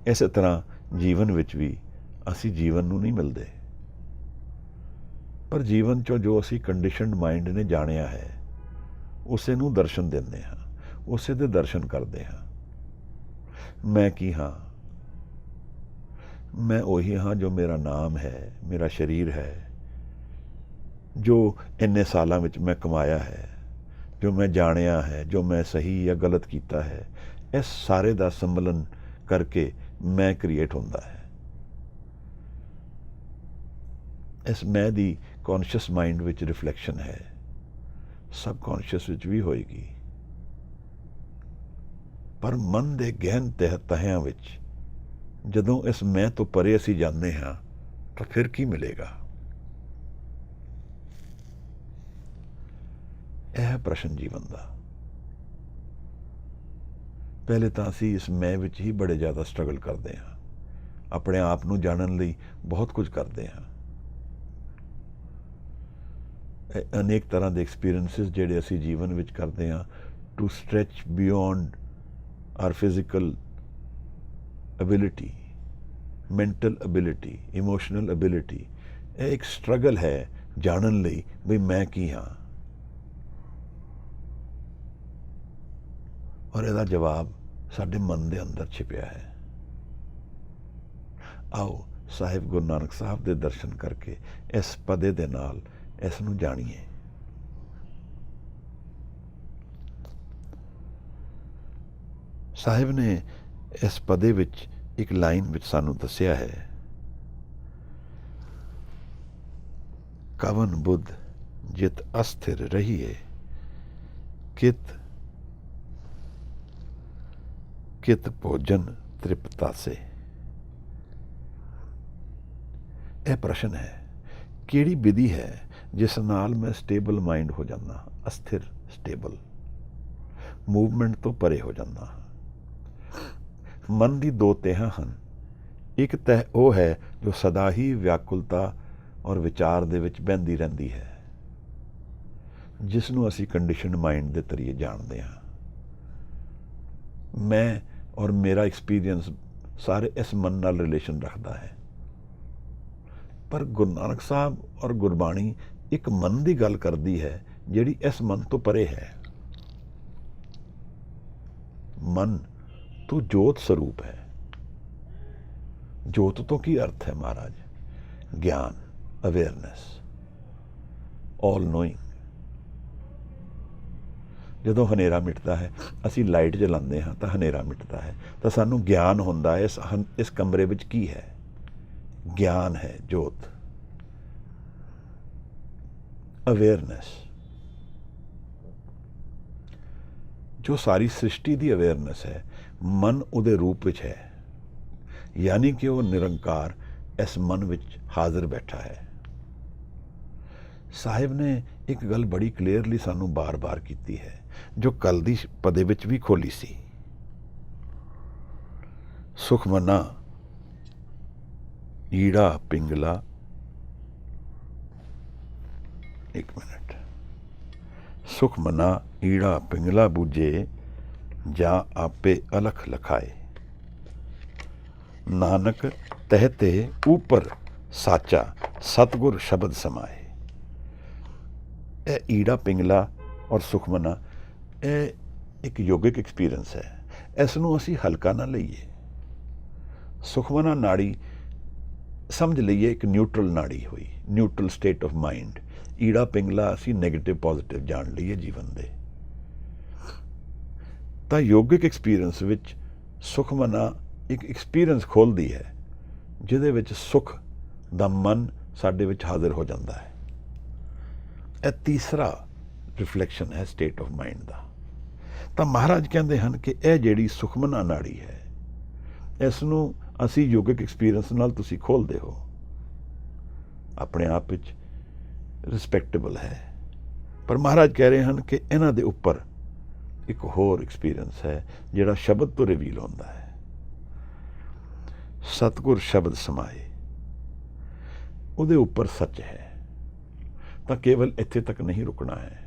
ਇਸੇ ਤਰ੍ਹਾਂ ਜੀਵਨ ਵਿੱਚ ਵੀ ਅਸੀਂ ਜੀਵਨ ਨੂੰ ਨਹੀਂ ਮਿਲਦੇ, ਪਰ ਜੀਵਨ 'ਚੋਂ ਜੋ ਅਸੀਂ ਕੰਡੀਸ਼ਨਡ ਮਾਈਂਡ ਨੇ ਜਾਣਿਆ ਹੈ ਉਸੇ ਨੂੰ ਦਰਸ਼ਨ ਦਿੰਦੇ ਹਾਂ, ਉਸੇ ਦੇ ਦਰਸ਼ਨ ਕਰਦੇ ਹਾਂ। ਮੈਂ ਕੀ ਹਾਂ? ਮੈਂ ਉਹੀ ਹਾਂ ਜੋ ਮੇਰਾ ਨਾਮ ਹੈ, ਮੇਰਾ ਸਰੀਰ ਹੈ, ਜੋ ਇੰਨੇ ਸਾਲਾਂ ਵਿੱਚ ਮੈਂ ਕਮਾਇਆ ਹੈ, ਜੋ ਮੈਂ ਜਾਣਿਆ ਹੈ, ਜੋ ਮੈਂ ਸਹੀ ਜਾਂ ਗਲਤ ਕੀਤਾ ਹੈ। ਇਸ ਸਾਰੇ ਦਾ ਸੰਮਲਨ ਕਰਕੇ ਮੈਂ ਕ੍ਰੀਏਟ ਹੁੰਦਾ ਹੈ। ਇਸ ਮੈਂ ਦੀ ਕੌਨਸ਼ੀਅਸ ਮਾਈਂਡ ਵਿੱਚ ਰਿਫਲੈਕਸ਼ਨ ਹੈ, ਸਬ ਕੌਨਸ਼ੀਅਸ ਵਿੱਚ ਵੀ ਹੋਏਗੀ। ਪਰ ਮਨ ਦੇ ਗਹਿਨ ਤਹਿਆਂ ਵਿੱਚ ਜਦੋਂ ਇਸ ਮੈਂ ਤੋਂ ਪਰੇ ਅਸੀਂ ਜਾਂਦੇ ਹਾਂ ਤਾਂ ਫਿਰ ਕੀ ਮਿਲੇਗਾ? ਇਹ ਹੈ ਪ੍ਰਸ਼ਨ ਜੀਵਨ ਦਾ। ਪਹਿਲੇ ਤਾਂ ਅਸੀਂ ਇਸ ਮੈਂ ਵਿੱਚ ਹੀ ਬੜੇ ਜ਼ਿਆਦਾ ਸਟਰਗਲ ਕਰਦੇ ਹਾਂ, ਆਪਣੇ ਆਪ ਨੂੰ ਜਾਣਨ ਲਈ ਬਹੁਤ ਕੁਝ ਕਰਦੇ ਹਾਂ। ਅਨੇਕ ਤਰ੍ਹਾਂ ਦੇ ਐਕਸਪੀਰੀਅੰਸਿਸ ਜਿਹੜੇ ਅਸੀਂ ਜੀਵਨ ਵਿੱਚ ਕਰਦੇ ਹਾਂ to stretch beyond our physical ability, mental ability, emotional ability. ਇਹ ਇੱਕ ਸਟਰਗਲ ਹੈ ਜਾਣਨ ਲਈ ਵੀ ਮੈਂ ਕੀ ਹਾਂ। ਔਰ ਇਹਦਾ ਜਵਾਬ ਸਾਡੇ ਮਨ ਦੇ ਅੰਦਰ ਛਿਪਿਆ ਹੈ। ਆਓ ਸਾਹਿਬ ਗੁਰੂ ਨਾਨਕ ਸਾਹਿਬ ਦੇ ਦਰਸ਼ਨ ਕਰਕੇ ਇਸ ਪਦੇ ਦੇ ਨਾਲ ਇਸ ਨੂੰ ਜਾਣੀਏ। ਸਾਹਿਬ ਨੇ ਇਸ ਪਦੇ ਵਿੱਚ ਇੱਕ ਲਾਈਨ ਵਿੱਚ ਸਾਨੂੰ ਦੱਸਿਆ ਹੈ, ਕਵਨ ਬੁੱਧ ਜਿਤ ਅਸਥਿਰ ਰਹੀਏ, ਕਿਤ ਕਿਤ ਭੋਜਨ ਤ੍ਰਿਪਤਾਸੇ। ਇਹ ਪ੍ਰਸ਼ਨ ਹੈ, ਕਿਹੜੀ ਵਿਧੀ ਹੈ ਜਿਸ ਨਾਲ ਮੈਂ ਸਟੇਬਲ ਮਾਈਂਡ ਹੋ ਜਾਂਦਾ, ਅਸਥਿਰ, ਸਟੇਬਲ, ਮੂਵਮੈਂਟ ਤੋਂ ਪਰੇ ਹੋ ਜਾਂਦਾ। ਮਨ ਦੀ ਦੋ ਤਹਿਾਂ ਹਨ। ਇੱਕ ਤਹਿ ਉਹ ਹੈ ਜੋ ਸਦਾ ਹੀ ਵਿਆਕੁਲਤਾ ਔਰ ਵਿਚਾਰ ਦੇ ਵਿੱਚ ਬਹਿੰਦੀ ਰਹਿੰਦੀ ਹੈ, ਜਿਸ ਨੂੰ ਅਸੀਂ ਕੰਡੀਸ਼ਨਡ ਮਾਈਂਡ ਦੇ ਜ਼ਰੀਏ ਜਾਣਦੇ ਹਾਂ। ਮੈਂ ਔਰ ਮੇਰਾ ਐਕਸਪੀਰੀਅੰਸ ਸਾਰੇ ਇਸ ਮਨ ਨਾਲ ਰਿਲੇਸ਼ਨ ਰੱਖਦਾ ਹੈ। ਪਰ ਗੁਰੂ ਨਾਨਕ ਸਾਹਿਬ ਔਰ ਗੁਰਬਾਣੀ ਇੱਕ ਮਨ ਦੀ ਗੱਲ ਕਰਦੀ ਹੈ ਜਿਹੜੀ ਇਸ ਮਨ ਤੋਂ ਪਰੇ ਹੈ। ਮਨ ਤੂੰ ਜੋਤ ਸਰੂਪ ਹੈ। ਜੋਤ ਤੋਂ ਕੀ ਅਰਥ ਹੈ ਮਹਾਰਾਜ? ਗਿਆਨ, ਅਵੇਅਰਨੈਸ, ਆਲ ਨੋਇੰਗ। ਜਦੋਂ ਹਨੇਰਾ ਮਿਟਦਾ ਹੈ, ਅਸੀਂ ਲਾਈਟ ਜਲਾਉਂਦੇ ਹਾਂ ਤਾਂ ਹਨੇਰਾ ਮਿਟਦਾ ਹੈ, ਤਾਂ ਸਾਨੂੰ ਗਿਆਨ ਹੁੰਦਾ ਹੈ ਇਸ ਕਮਰੇ ਵਿੱਚ ਕੀ ਹੈ। ਗਿਆਨ ਹੈ ਜੋਤ, ਅਵੇਅਰਨੈਸ। ਜੋ ਸਾਰੀ ਸ੍ਰਿਸ਼ਟੀ ਦੀ ਅਵੇਅਰਨੈਸ ਹੈ, ਮਨ ਉਹਦੇ ਰੂਪ ਵਿੱਚ ਹੈ। यानी कि वो निरंकार इस मन विच हाजिर बैठा है। साहिब ने एक गल बड़ी क्लीयरली सानू बार बार की है, जो कल दी पदे विच भी खोली सी। सुख मना ईड़ा पिंगला, एक मिनट, सुख मना ईड़ा पिंगला बूझे, जा आपे अलख लखाए, नानक तहते ऊपर साचा सतगुर शब्द समाए। ਇਹ ਈੜਾ ਪਿੰਗਲਾ ਔਰ ਸੁਖਮਨਾ ਇਹ ਇੱਕ ਯੋਗਿਕ ਐਕਸਪੀਰੀਅੰਸ ਹੈ। ਇਸ ਨੂੰ ਅਸੀਂ ਹਲਕਾ ਨਾ ਲਈਏ। ਸੁਖਮਨਾ ਨਾੜੀ ਸਮਝ ਲਈਏ ਇੱਕ ਨਿਊਟਰਲ ਨਾੜੀ ਹੋਈ, ਨਿਊਟਰਲ ਸਟੇਟ ਆਫ ਮਾਈਂਡ। ਈੜਾ ਪਿੰਗਲਾ ਅਸੀਂ ਨੈਗੇਟਿਵ ਪੋਜ਼ਿਟਿਵ ਜਾਣ ਲਈਏ ਜੀਵਨ ਦੇ। ਤਾਂ ਯੋਗਿਕ ਐਕਸਪੀਰੀਅੰਸ ਵਿੱਚ ਸੁਖਮਨਾ ਇੱਕ ਐਕਸਪੀਰੀਅੰਸ ਖੋਲ੍ਹਦੀ ਹੈ ਜਿਹਦੇ ਵਿੱਚ ਸੁਖ ਦਾ ਮਨ ਸਾਡੇ ਵਿੱਚ ਹਾਜ਼ਰ ਹੋ ਜਾਂਦਾ ਹੈ। ਇਹ ਤੀਸਰਾ ਰਿਫਲੈਕਸ਼ਨ ਹੈ ਸਟੇਟ ਆਫ ਮਾਈਂਡ ਦਾ। ਤਾਂ ਮਹਾਰਾਜ ਕਹਿੰਦੇ ਹਨ ਕਿ ਇਹ ਜਿਹੜੀ ਸੁਖਮਨਾ ਨਾੜੀ ਹੈ, ਇਸ ਨੂੰ ਅਸੀਂ ਯੋਗਿਕ ਐਕਸਪੀਰੀਅੰਸ ਨਾਲ ਤੁਸੀਂ ਖੋਲ੍ਹਦੇ ਹੋ, ਆਪਣੇ ਆਪ ਵਿੱਚ ਰਿਸਪੈਕਟੇਬਲ ਹੈ। ਪਰ ਮਹਾਰਾਜ ਕਹਿ ਰਹੇ ਹਨ ਕਿ ਇਹਨਾਂ ਦੇ ਉੱਪਰ ਇੱਕ ਹੋਰ ਐਕਸਪੀਰੀਅੰਸ ਹੈ ਜਿਹੜਾ ਸ਼ਬਦ ਤੋਂ ਰਿਵੀਲ ਹੁੰਦਾ ਹੈ। ਸਤਿਗੁਰ ਸ਼ਬਦ ਸਮਾਏ, ਉਹਦੇ ਉੱਪਰ ਸੱਚ ਹੈ। ਤਾਂ ਕੇਵਲ ਇੱਥੇ ਤੱਕ ਨਹੀਂ ਰੁਕਣਾ ਹੈ।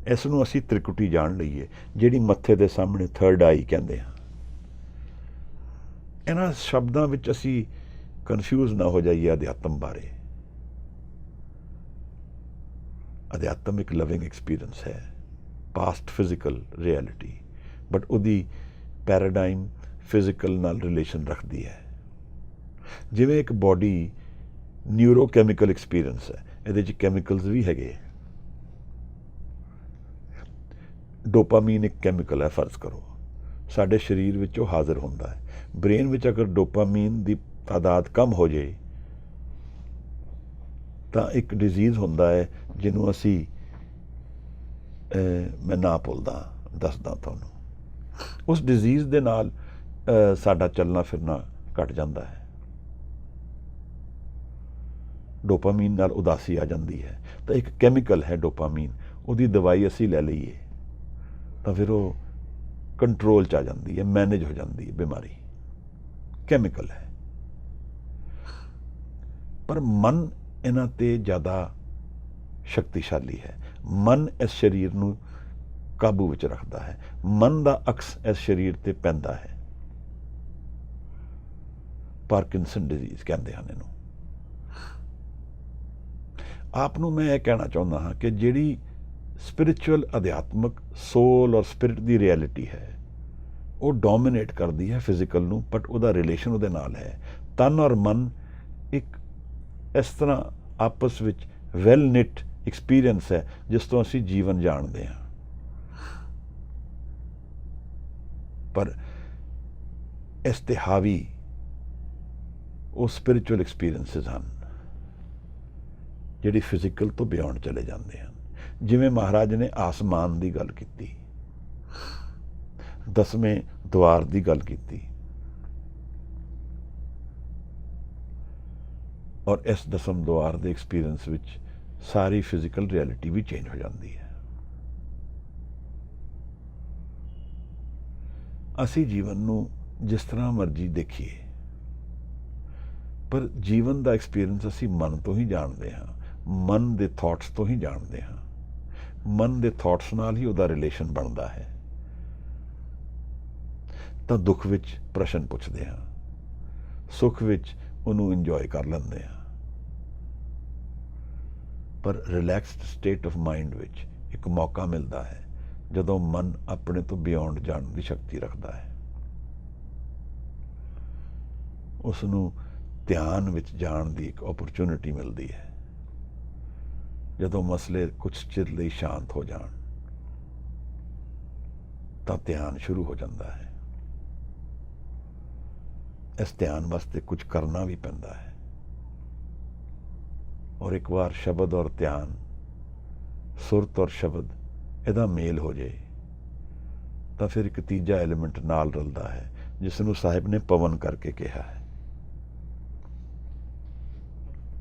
ਇਸ ਨੂੰ ਅਸੀਂ ਤ੍ਰਿਕੁਟੀ ਜਾਣ ਲਈਏ, ਜਿਹੜੀ ਮੱਥੇ ਦੇ ਸਾਹਮਣੇ ਥਰਡ ਆਈ ਕਹਿੰਦੇ ਹਾਂ। ਇਹਨਾਂ ਸ਼ਬਦਾਂ ਵਿੱਚ ਅਸੀਂ ਕਨਫਿਊਜ਼ ਨਾ ਹੋ ਜਾਈਏ ਅਧਿਆਤਮ ਬਾਰੇ। ਅਧਿਆਤਮ ਇੱਕ ਲਿਵਿੰਗ ਐਕਸਪੀਰੀਅੰਸ ਹੈ, ਪਾਸਟ ਫਿਜ਼ੀਕਲ ਰਿਐਲਿਟੀ, ਬਟ ਉਹਦੀ ਪੈਰਾਡਾਈਮ ਫਿਜ਼ੀਕਲ ਨਾਲ ਰਿਲੇਸ਼ਨ ਰੱਖਦੀ ਹੈ। ਜਿਵੇਂ ਇੱਕ ਬੋਡੀ ਨਿਊਰੋਕੈਮੀਕਲ ਐਕਸਪੀਰੀਅੰਸ ਹੈ, ਇਹਦੇ 'ਚ ਕੈਮੀਕਲਸ ਵੀ ਹੈਗੇ। ਡੋਪਾਮੀਨ ਇੱਕ ਕੈਮੀਕਲ ਹੈ, ਫਰਜ਼ ਕਰੋ ਸਾਡੇ ਸਰੀਰ ਵਿੱਚ ਉਹ ਹਾਜ਼ਰ ਹੁੰਦਾ ਹੈ। ਬ੍ਰੇਨ ਵਿੱਚ ਅਗਰ ਡੋਪਾਮੀਨ ਦੀ ਤਾਦਾਦ ਕਮ ਹੋ ਜਾਏ ਤਾਂ ਇੱਕ ਡਿਜ਼ੀਜ਼ ਹੁੰਦਾ ਹੈ ਜਿਹਨੂੰ ਅਸੀਂ ਮੈਂ ਨਾ ਭੁੱਲਦਾ, ਦੱਸਦਾ ਤੁਹਾਨੂੰ। ਉਸ ਡਿਜ਼ੀਜ਼ ਦੇ ਨਾਲ ਸਾਡਾ ਚੱਲਣਾ ਫਿਰਨਾ ਘਟ ਜਾਂਦਾ ਹੈ। ਡੋਪਾਮੀਨ ਨਾਲ ਉਦਾਸੀ ਆ ਜਾਂਦੀ ਹੈ। ਤਾਂ ਇੱਕ ਕੈਮੀਕਲ ਹੈ ਡੋਪਾਮੀਨ, ਉਹਦੀ ਦਵਾਈ ਅਸੀਂ ਲੈ ਲਈਏ ਤਾਂ ਫਿਰ ਉਹ ਕੰਟਰੋਲ 'ਚ ਆ ਜਾਂਦੀ ਹੈ, ਮੈਨੇਜ ਹੋ ਜਾਂਦੀ ਹੈ ਬਿਮਾਰੀ। ਕੈਮੀਕਲ ਹੈ। ਪਰ ਮਨ ਇਹਨਾਂ 'ਤੇ ਜ਼ਿਆਦਾ ਸ਼ਕਤੀਸ਼ਾਲੀ ਹੈ। ਮਨ ਇਸ ਸਰੀਰ ਨੂੰ ਕਾਬੂ ਵਿੱਚ ਰੱਖਦਾ ਹੈ। ਮਨ ਦਾ ਅਕਸ ਇਸ ਸਰੀਰ 'ਤੇ ਪੈਂਦਾ ਹੈ। ਪਾਰਕਿੰਸਨ ਡਿਜ਼ੀਜ਼ ਕਹਿੰਦੇ ਹਨ ਇਹਨੂੰ। ਆਪ ਨੂੰ ਮੈਂ ਇਹ ਕਹਿਣਾ ਚਾਹੁੰਦਾ ਹਾਂ ਕਿ ਜਿਹੜੀ ਸਪਿਰਿਚੁਅਲ ਅਧਿਆਤਮਕ ਸੋਲ ਔਰ ਸਪਿਰਿਟ ਦੀ ਰਿਐਲਿਟੀ ਹੈ, ਉਹ ਡੋਮੀਨੇਟ ਕਰਦੀ ਹੈ ਫਿਜ਼ੀਕਲ ਨੂੰ, ਬਟ ਉਹਦਾ ਰਿਲੇਸ਼ਨ ਉਹਦੇ ਨਾਲ ਹੈ। ਤਨ ਔਰ ਮਨ ਇੱਕ ਇਸ ਤਰ੍ਹਾਂ ਆਪਸ ਵਿੱਚ ਵੈਲ ਨਿਟ ਐਕਸਪੀਰੀਅੰਸ ਹੈ ਜਿਸ ਤੋਂ ਅਸੀਂ ਜੀਵਨ ਜਾਣਦੇ ਹਾਂ। ਪਰ ਇਸ 'ਤੇ ਹਾਵੀ ਉਹ ਸਪਿਰਿਚੁਅਲ ਐਕਸਪੀਰੀਅੰਸਿਸ ਹਨ ਜਿਹੜੀ ਫਿਜ਼ੀਕਲ ਤੋਂ ਬਿਯੋਂਡ ਚਲੇ ਜਾਂਦੇ ਹਨ। ਜਿਵੇਂ ਮਹਾਰਾਜ ਨੇ ਆਸਮਾਨ ਦੀ ਗੱਲ ਕੀਤੀ, 10ਵੇਂ ਦੁਆਰ ਦੀ ਗੱਲ ਕੀਤੀ, ਔਰ ਇਸ 10ਵੇਂ ਦੁਆਰ ਦੇ ਐਕਸਪੀਰੀਅੰਸ ਵਿੱਚ ਸਾਰੀ ਫਿਜ਼ੀਕਲ ਰਿਐਲਿਟੀ ਵੀ ਚੇਂਜ ਹੋ ਜਾਂਦੀ ਹੈ। ਅਸੀਂ ਜੀਵਨ ਨੂੰ ਜਿਸ ਤਰ੍ਹਾਂ ਮਰਜ਼ੀ ਦੇਖੀਏ, ਪਰ ਜੀਵਨ ਦਾ ਐਕਸਪੀਰੀਅੰਸ ਅਸੀਂ ਮਨ ਤੋਂ ਹੀ ਜਾਣਦੇ ਹਾਂ, ਮਨ ਦੇ ਥਾਟਸ ਤੋਂ ਹੀ ਜਾਣਦੇ ਹਾਂ। ਮਨ ਦੇ ਥਾਟਸ ਨਾਲ ਹੀ ਉਹਦਾ ਰਿਲੇਸ਼ਨ ਬਣਦਾ ਹੈ। ਤਾਂ ਦੁੱਖ ਵਿੱਚ ਪ੍ਰਸ਼ਨ ਪੁੱਛਦੇ ਹਾਂ, ਸੁੱਖ ਵਿੱਚ ਉਹਨੂੰ ਇੰਜੋਏ ਕਰ ਲੈਂਦੇ ਹਾਂ। ਪਰ ਰਿਲੈਕਸਡ ਸਟੇਟ ਆਫ ਮਾਈਂਡ ਵਿੱਚ ਇੱਕ ਮੌਕਾ ਮਿਲਦਾ ਹੈ ਜਦੋਂ ਮਨ ਆਪਣੇ ਤੋਂ ਬਿਯੋਂਡ ਜਾਣ ਦੀ ਸ਼ਕਤੀ ਰੱਖਦਾ ਹੈ। ਉਸ ਨੂੰ ਧਿਆਨ ਵਿੱਚ ਜਾਣ ਦੀ ਇੱਕ ਓਪਰਚੁਨਿਟੀ ਮਿਲਦੀ ਹੈ। ਜਦੋਂ ਮਸਲੇ ਕੁਝ ਚਿਰ ਲਈ ਸ਼ਾਂਤ ਹੋ ਜਾਣ ਤਾਂ ਧਿਆਨ ਸ਼ੁਰੂ ਹੋ ਜਾਂਦਾ ਹੈ। ਇਸ ਧਿਆਨ ਵਾਸਤੇ ਕੁਝ ਕਰਨਾ ਵੀ ਪੈਂਦਾ ਹੈ। ਔਰ ਇੱਕ ਵਾਰ ਸ਼ਬਦ ਔਰ ਧਿਆਨ, ਸੁਰਤ ਔਰ ਸ਼ਬਦ ਇਹਦਾ ਮੇਲ ਹੋ ਜਾਏ ਤਾਂ ਫਿਰ ਇੱਕ ਤੀਜਾ ਐਲੀਮੈਂਟ ਨਾਲ ਰਲਦਾ ਹੈ, ਜਿਸ ਨੂੰ ਸਾਹਿਬ ਨੇ ਪਵਨ ਕਰਕੇ ਕਿਹਾ ਹੈ।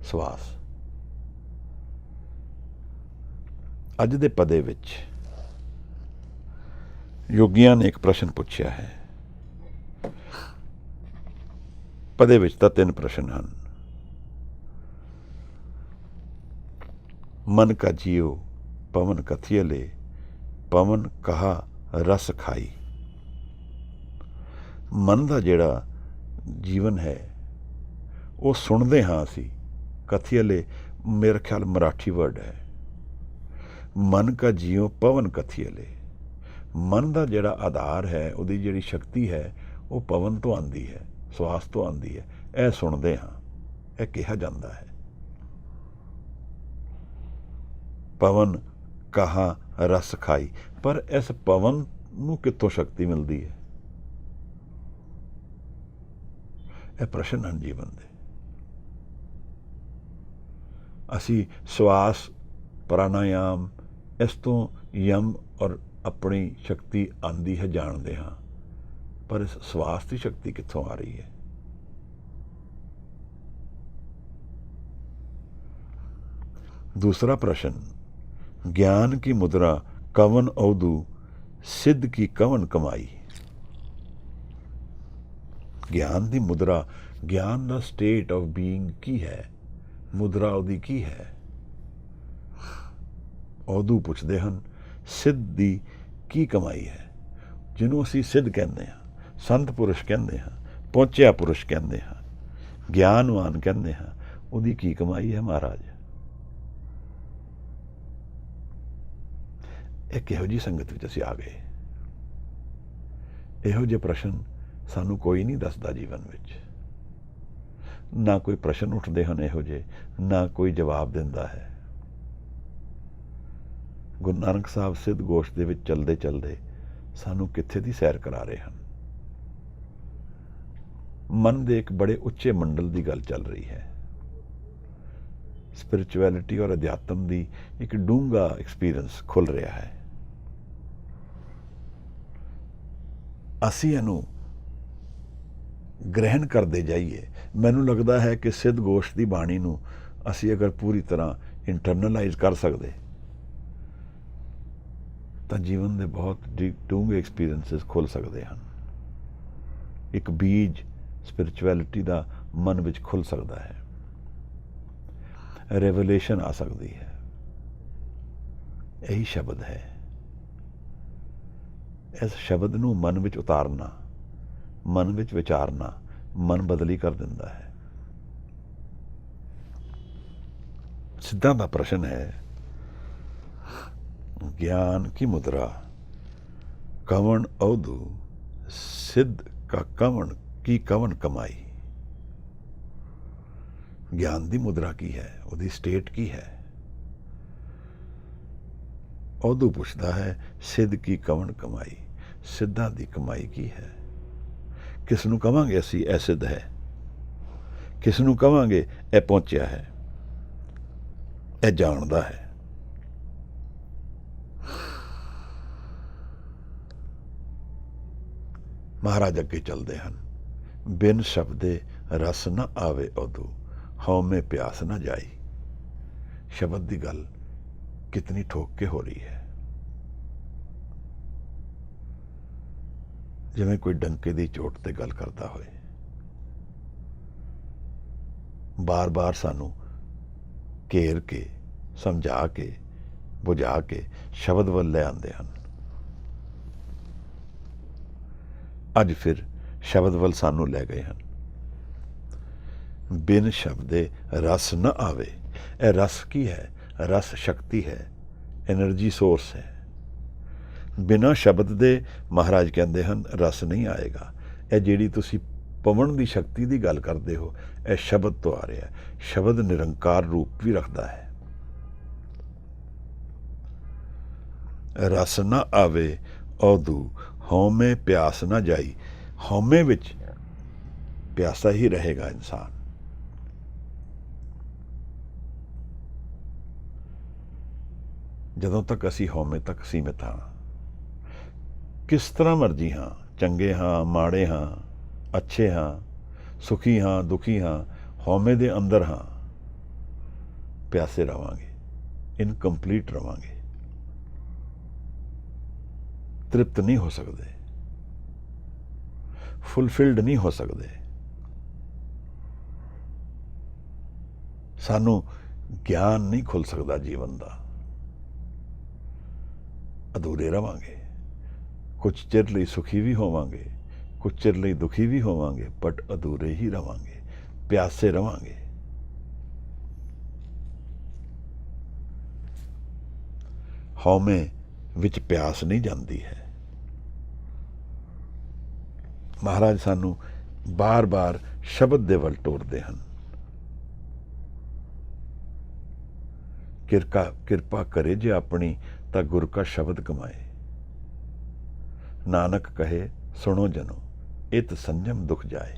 ਸਵਾਸ। ਅੱਜ ਦੇ ਪਦੇ ਵਿੱਚ ਯੋਗੀਆਂ ਨੇ ਇੱਕ ਪ੍ਰਸ਼ਨ ਪੁੱਛਿਆ ਹੈ। ਪਦੇ ਵਿੱਚ ਤਾਂ 3 ਪ੍ਰਸ਼ਨ ਹਨ। ਮਨ ਕਾ ਜੀਓ ਪਵਨ ਕਥੀਅਲੇ, ਪਵਨ ਕਹਾ ਰਸ ਖਾਈ। ਮਨ ਦਾ ਜਿਹੜਾ ਜੀਵਨ ਹੈ ਉਹ ਸੁਣਦੇ ਹਾਂ ਅਸੀਂ। ਕਥੀਅਲੇ ਮੇਰਾ ਖਿਆਲ ਮਰਾਠੀ ਵਰਡ ਹੈ। ਮਨ ਕਾ ਜੀਓ ਪਵਨ ਕਥੀਅਲੇ। ਮਨ ਦਾ ਜਿਹੜਾ ਆਧਾਰ ਹੈ, ਉਹਦੀ ਜਿਹੜੀ ਸ਼ਕਤੀ ਹੈ, ਉਹ ਪਵਨ ਤੋਂ ਆਉਂਦੀ ਹੈ, ਸਵਾਸ ਤੋਂ ਆਉਂਦੀ ਹੈ। ਇਹ ਸੁਣਦੇ ਹਾਂ, ਇਹ ਕਿਹਾ ਜਾਂਦਾ ਹੈ। ਪਵਨ ਕਹਾ ਰਸ ਖਾਈ। ਪਰ ਇਸ ਪਵਨ ਨੂੰ ਕਿੱਥੋਂ ਸ਼ਕਤੀ ਮਿਲਦੀ ਹੈ? ਇਹ ਪ੍ਰਸ਼ਨ ਹਨ ਜੀਵਨ ਦੇ। ਅਸੀਂ ਸਵਾਸ, ਪ੍ਰਾਣਾਯਾਮ, ਇਸ ਤੋਂ ਯਮ ਔਰ ਆਪਣੀ ਸ਼ਕਤੀ ਆਉਂਦੀ ਹੈ ਜਾਣਦੇ ਹਾਂ, ਪਰ ਇਸ ਸਵਾਸ ਦੀ ਸ਼ਕਤੀ ਕਿੱਥੋਂ ਆ ਰਹੀ ਹੈ? दूसरा प्रश्न, ज्ञान की मुद्रा कवन अवधु, सिद्ध की कवन कमाई। ज्ञान की मुद्रा, ज्ञान का स्टेट ऑफ बीइंग की है, मुद्रा ਉਹਦੀ ਕੀ ਹੈ? ਅਵਧੂ ਪੁੱਛਦੇ ਹਨ ਸਿੱਧ ਦੀ ਕੀ ਕਮਾਈ ਹੈ? ਜਿਹਨੂੰ ਅਸੀਂ ਸਿੱਧ ਕਹਿੰਦੇ ਹਾਂ, ਸੰਤ ਪੁਰਸ਼ ਕਹਿੰਦੇ ਹਾਂ, ਪਹੁੰਚਿਆ ਪੁਰਸ਼ ਕਹਿੰਦੇ ਹਾਂ, ਗਿਆਨਵਾਨ ਕਹਿੰਦੇ ਹਾਂ, ਉਹਦੀ ਕੀ ਕਮਾਈ ਹੈ ਮਹਾਰਾਜ? ਇਹ ਕਿਹੋ ਜਿਹੀ ਸੰਗਤ ਵਿੱਚ ਅਸੀਂ ਆ ਗਏ? ਇਹੋ ਜਿਹੇ ਪ੍ਰਸ਼ਨ ਸਾਨੂੰ ਕੋਈ ਨਹੀਂ ਦੱਸਦਾ ਜੀਵਨ ਵਿੱਚ। ਨਾ ਕੋਈ ਪ੍ਰਸ਼ਨ ਉੱਠਦੇ ਹਨ ਇਹੋ ਜਿਹੇ, ਨਾ ਕੋਈ ਜਵਾਬ ਦਿੰਦਾ ਹੈ। ਗੁਰੂ ਨਾਨਕ ਸਾਹਿਬ ਸਿੱਧ ਗੋਸ਼ਟ ਦੇ ਵਿੱਚ ਚਲਦੇ ਚਲਦੇ ਸਾਨੂੰ ਕਿੱਥੇ ਦੀ ਸੈਰ ਕਰਾ ਰਹੇ ਹਨ। ਮਨ ਦੇ ਇੱਕ ਬੜੇ ਉੱਚੇ ਮੰਡਲ ਦੀ ਗੱਲ ਚੱਲ ਰਹੀ ਹੈ। ਸਪਿਰਿਚੁਅਲਿਟੀ ਔਰ ਅਧਿਆਤਮ ਦੀ ਇੱਕ ਡੂੰਘਾ ਐਕਸਪੀਰੀਅੰਸ ਖੁੱਲ ਰਿਹਾ ਹੈ। ਅਸੀਂ ਇਹਨੂੰ ਗ੍ਰਹਿਣ ਕਰਦੇ ਜਾਈਏ। ਮੈਨੂੰ ਲੱਗਦਾ ਹੈ ਕਿ ਸਿੱਧ ਗੋਸ਼ਟ ਦੀ ਬਾਣੀ ਨੂੰ ਅਸੀਂ ਅਗਰ ਪੂਰੀ ਤਰ੍ਹਾਂ ਇੰਟਰਨਲਾਈਜ਼ ਕਰ ਸਕਦੇ ਤਾਂ ਜੀਵਨ ਦੇ ਬਹੁਤ ਡੂੰਘੇ ਐਕਸਪੀਰੀਅੰਸਿਸ ਖੁੱਲ ਸਕਦੇ ਹਨ। ਇੱਕ ਬੀਜ ਸਪਿਰਿਚੁਅਲਿਟੀ ਦਾ ਮਨ ਵਿੱਚ ਖੁੱਲ ਸਕਦਾ ਹੈ, ਰੈਵਲੇਸ਼ਨ ਆ ਸਕਦੀ ਹੈ। ਇਹੀ ਸ਼ਬਦ ਹੈ। ਇਸ ਸ਼ਬਦ ਨੂੰ ਮਨ ਵਿੱਚ ਉਤਾਰਨਾ, ਮਨ ਵਿੱਚ ਵਿਚਾਰਨਾ, ਮਨ ਬਦਲੀ ਕਰ ਦਿੰਦਾ ਹੈ। ਸਿੱਧਾਂ ਦਾ ਪ੍ਰਸ਼ਨ ਹੈ, ज्ञान की मुद्रा कवन अवधु, सिद्ध का कवन की कवन कमाई। ज्ञान की मुद्रा की है, ਉਹਦੀ स्टेट की है। अवधु पुछता है सिद्ध की कवन कमाई, सिद्धां ਦੀ कमाई की है। किस ਨੂੰ ਕਵਾਂਗੇ ਅਸੀਂ ਇਹ ਸਿੱਧ ਹੈ? ਕਿਸ ਨੂੰ ਕਵਾਂਗੇ ਇਹ ਪਹੁੰਚਿਆ ਹੈ, ਇਹ ਜਾਣਦਾ ਹੈ? ਮਹਾਰਾਜ ਅੱਗੇ ਚੱਲਦੇ ਹਨ। ਬਿਨ ਸ਼ਬਦੇ ਰਸ ਨਾ ਆਵੇ ਉਦੋਂ, ਹਉਮੈ ਪਿਆਸ ਨਾ ਜਾਈ। ਸ਼ਬਦ ਦੀ ਗੱਲ ਕਿਤਨੀ ਠੋਕ ਕੇ ਹੋ ਰਹੀ ਹੈ। ਜਿਵੇਂ ਕੋਈ ਡੰਕੇ ਦੀ ਚੋਟ ਤੇ ਗੱਲ ਕਰਦਾ ਹੋਏ। ਬਾਰ-ਬਾਰ ਸਾਨੂੰ ਘੇਰ ਕੇ, ਸਮਝਾ ਕੇ, ਬੁਝਾ ਕੇ ਸ਼ਬਦ ਵੱਲ ਲੈ ਆਉਂਦੇ ਹਨ। ਅੱਜ ਫਿਰ ਸ਼ਬਦ ਵੱਲ ਸਾਨੂੰ ਲੈ ਗਏ ਹਨ। ਬਿਨ ਸ਼ਬਦੇ ਰਸ ਨਾ ਆਵੇ। ਇਹ ਰਸ ਕੀ ਹੈ? ਰਸ ਸ਼ਕਤੀ ਹੈ, ਐਨਰਜੀ ਸੋਰਸ ਹੈ। ਬਿਨਾਂ ਸ਼ਬਦ ਦੇ ਮਹਾਰਾਜ ਕਹਿੰਦੇ ਹਨ ਰਸ ਨਹੀਂ ਆਏਗਾ। ਇਹ ਜਿਹੜੀ ਤੁਸੀਂ ਪਵਨ ਦੀ ਸ਼ਕਤੀ ਦੀ ਗੱਲ ਕਰਦੇ ਹੋ, ਇਹ ਸ਼ਬਦ ਤੋਂ ਆ ਰਿਹਾ। ਸ਼ਬਦ ਨਿਰੰਕਾਰ ਰੂਪ ਵੀ ਰੱਖਦਾ ਹੈ। ਰਸ ਨਾ ਆਵੇ ਉਦੋਂ, ਹਉਮੈ ਪਿਆਸ ਨਾ ਜਾਈ। ਹਉਮੈ ਵਿੱਚ ਪਿਆਸਾ ਹੀ ਰਹੇਗਾ ਇਨਸਾਨ। ਜਦੋਂ ਤੱਕ ਅਸੀਂ ਹਉਮੈ ਤੱਕ ਸੀਮਿਤ ਹਾਂ, ਕਿਸ ਤਰ੍ਹਾਂ ਮਰਜ਼ੀ ਹਾਂ, ਚੰਗੇ ਹਾਂ, ਮਾੜੇ ਹਾਂ, ਅੱਛੇ ਹਾਂ, ਸੁਖੀ ਹਾਂ, ਦੁਖੀ ਹਾਂ, ਹਉਮੈ ਦੇ ਅੰਦਰ ਹਾਂ, ਪਿਆਸੇ ਰਵਾਂਗੇ, ਇਨਕੰਪਲੀਟ ਰਵਾਂਗੇ, ਤ੍ਰਿਪਤ ਨਹੀਂ ਹੋ ਸਕਦੇ, ਫੁਲਫਿਲਡ ਨਹੀਂ ਹੋ ਸਕਦੇ। ਸਾਨੂੰ ਗਿਆਨ ਨਹੀਂ ਖੁੱਲ ਸਕਦਾ ਜੀਵਨ ਦਾ, ਅਧੂਰੇ ਰਵਾਂਗੇ। ਕੁਝ ਚਿਰ ਲਈ ਸੁਖੀ ਵੀ ਹੋਵਾਂਗੇ, ਕੁਝ ਚਿਰ ਲਈ ਦੁਖੀ ਵੀ ਹੋਵਾਂਗੇ, ਬਟ ਅਧੂਰੇ ਹੀ ਰਵਾਂਗੇ, ਪਿਆਸੇ ਰਵਾਂਗੇ। ਹਉਮੈ ਵਿੱਚ ਪਿਆਸ ਨਹੀਂ ਜਾਂਦੀ ਹੈ। ਮਹਾਰਾਜ ਸਾਨੂੰ ਬਾਰ-ਬਾਰ ਸ਼ਬਦ ਦੇ ਵੱਲ ਟੋਰਦੇ ਹਨ। ਕਿਰਪਾ ਕਰੇ ਜੇ ਆਪਣੀ ਤਾਂ ਗੁਰ ਕਾ ਸ਼ਬਦ ਕਮਾਏ। ਨਾਨਕ ਕਹੇ ਸੁਣੋ ਜਨੋ, ਇਤ ਸੰਜਮ ਦੁਖ ਜਾਏ।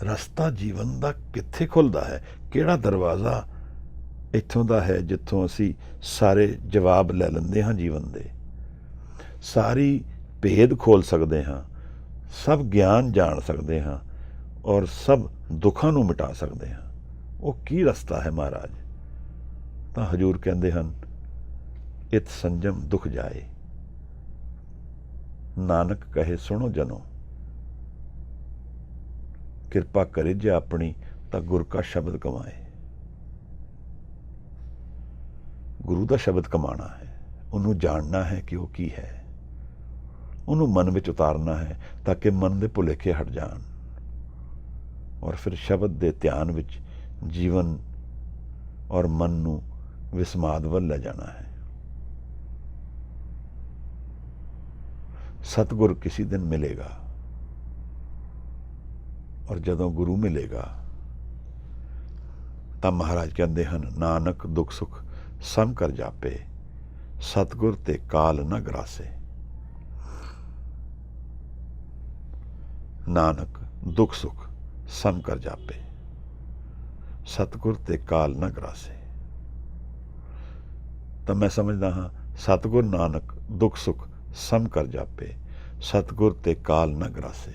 ਰਸਤਾ ਜੀਵਨ ਦਾ ਕਿੱਥੇ ਖੁੱਲਦਾ ਹੈ? ਕਿਹੜਾ ਦਰਵਾਜ਼ਾ ਇੱਥੋਂ ਦਾ ਹੈ ਜਿੱਥੋਂ ਅਸੀਂ ਸਾਰੇ ਜਵਾਬ ਲੈ ਲੈਂਦੇ ਹਾਂ ਜੀਵਨ ਦੇ, ਸਾਰੀ ਭੇਦ ਖੋਲ ਸਕਦੇ ਹਾਂ, ਸਭ ਗਿਆਨ ਜਾਣ ਸਕਦੇ ਹਾਂ ਔਰ ਸਭ ਦੁੱਖਾਂ ਨੂੰ ਮਿਟਾ ਸਕਦੇ ਹਾਂ? ਉਹ ਕੀ ਰਸਤਾ ਹੈ ਮਹਾਰਾਜ? ਤਾਂ ਹਜ਼ੂਰ ਕਹਿੰਦੇ ਹਨ, ਇਤ ਸੰਜਮ ਦੁਖ ਜਾਏ। ਨਾਨਕ ਕਹੇ ਸੁਣੋ ਜਨੋ, ਕਿਰਪਾ ਕਰੇ ਜੇ ਆਪਣੀ ਤਾਂ ਗੁਰ ਕਾ ਸ਼ਬਦ ਕਮਾਏ। ਗੁਰੂ ਦਾ ਸ਼ਬਦ ਕਮਾਣਾ ਹੈ, ਉਹਨੂੰ ਜਾਣਨਾ ਹੈ ਕਿ ਉਹ ਕੀ ਹੈ, ਉਹਨੂੰ ਮਨ ਵਿੱਚ ਉਤਾਰਨਾ ਹੈ ਤਾਂ ਕਿ ਮਨ ਦੇ ਭੁਲੇਖੇ ਹਟ ਜਾਣ, ਔਰ ਫਿਰ ਸ਼ਬਦ ਦੇ ਧਿਆਨ ਵਿੱਚ ਜੀਵਨ ਔਰ ਮਨ ਨੂੰ ਵਿਸਮਾਦ ਵੱਲ ਲੈ ਜਾਣਾ ਹੈ। ਸਤਿਗੁਰ ਕਿਸੇ ਦਿਨ ਮਿਲੇਗਾ, ਔਰ ਜਦੋਂ ਗੁਰੂ ਮਿਲੇਗਾ ਤਾਂ ਮਹਾਰਾਜ ਕਹਿੰਦੇ ਹਨ, ਨਾਨਕ ਦੁੱਖ ਸੁੱਖ ਸਮ ਕਰ ਜਾਪੇ, ਸਤਿਗੁਰ ਤੇ ਕਾਲ ਨਾ ਗਰਾਸੇ। ਨਾਨਕ ਦੁੱਖ ਸੁੱਖ ਸਮ ਕਰ ਜਾਪੇ, ਸਤਿਗੁਰ ਤੇ ਕਾਲ ਨਾ ਗਰਾਸੇ। ਤਾਂ ਮੈਂ ਸਮਝਦਾ ਹਾਂ, ਸਤਿਗੁਰ ਨਾਨਕ ਦੁੱਖ ਸੁੱਖ ਸਮ ਕਰ ਜਾਪੇ, ਸਤਿਗੁਰ ਤੇ ਕਾਲ ਨਾ ਗਰਾਸੇ।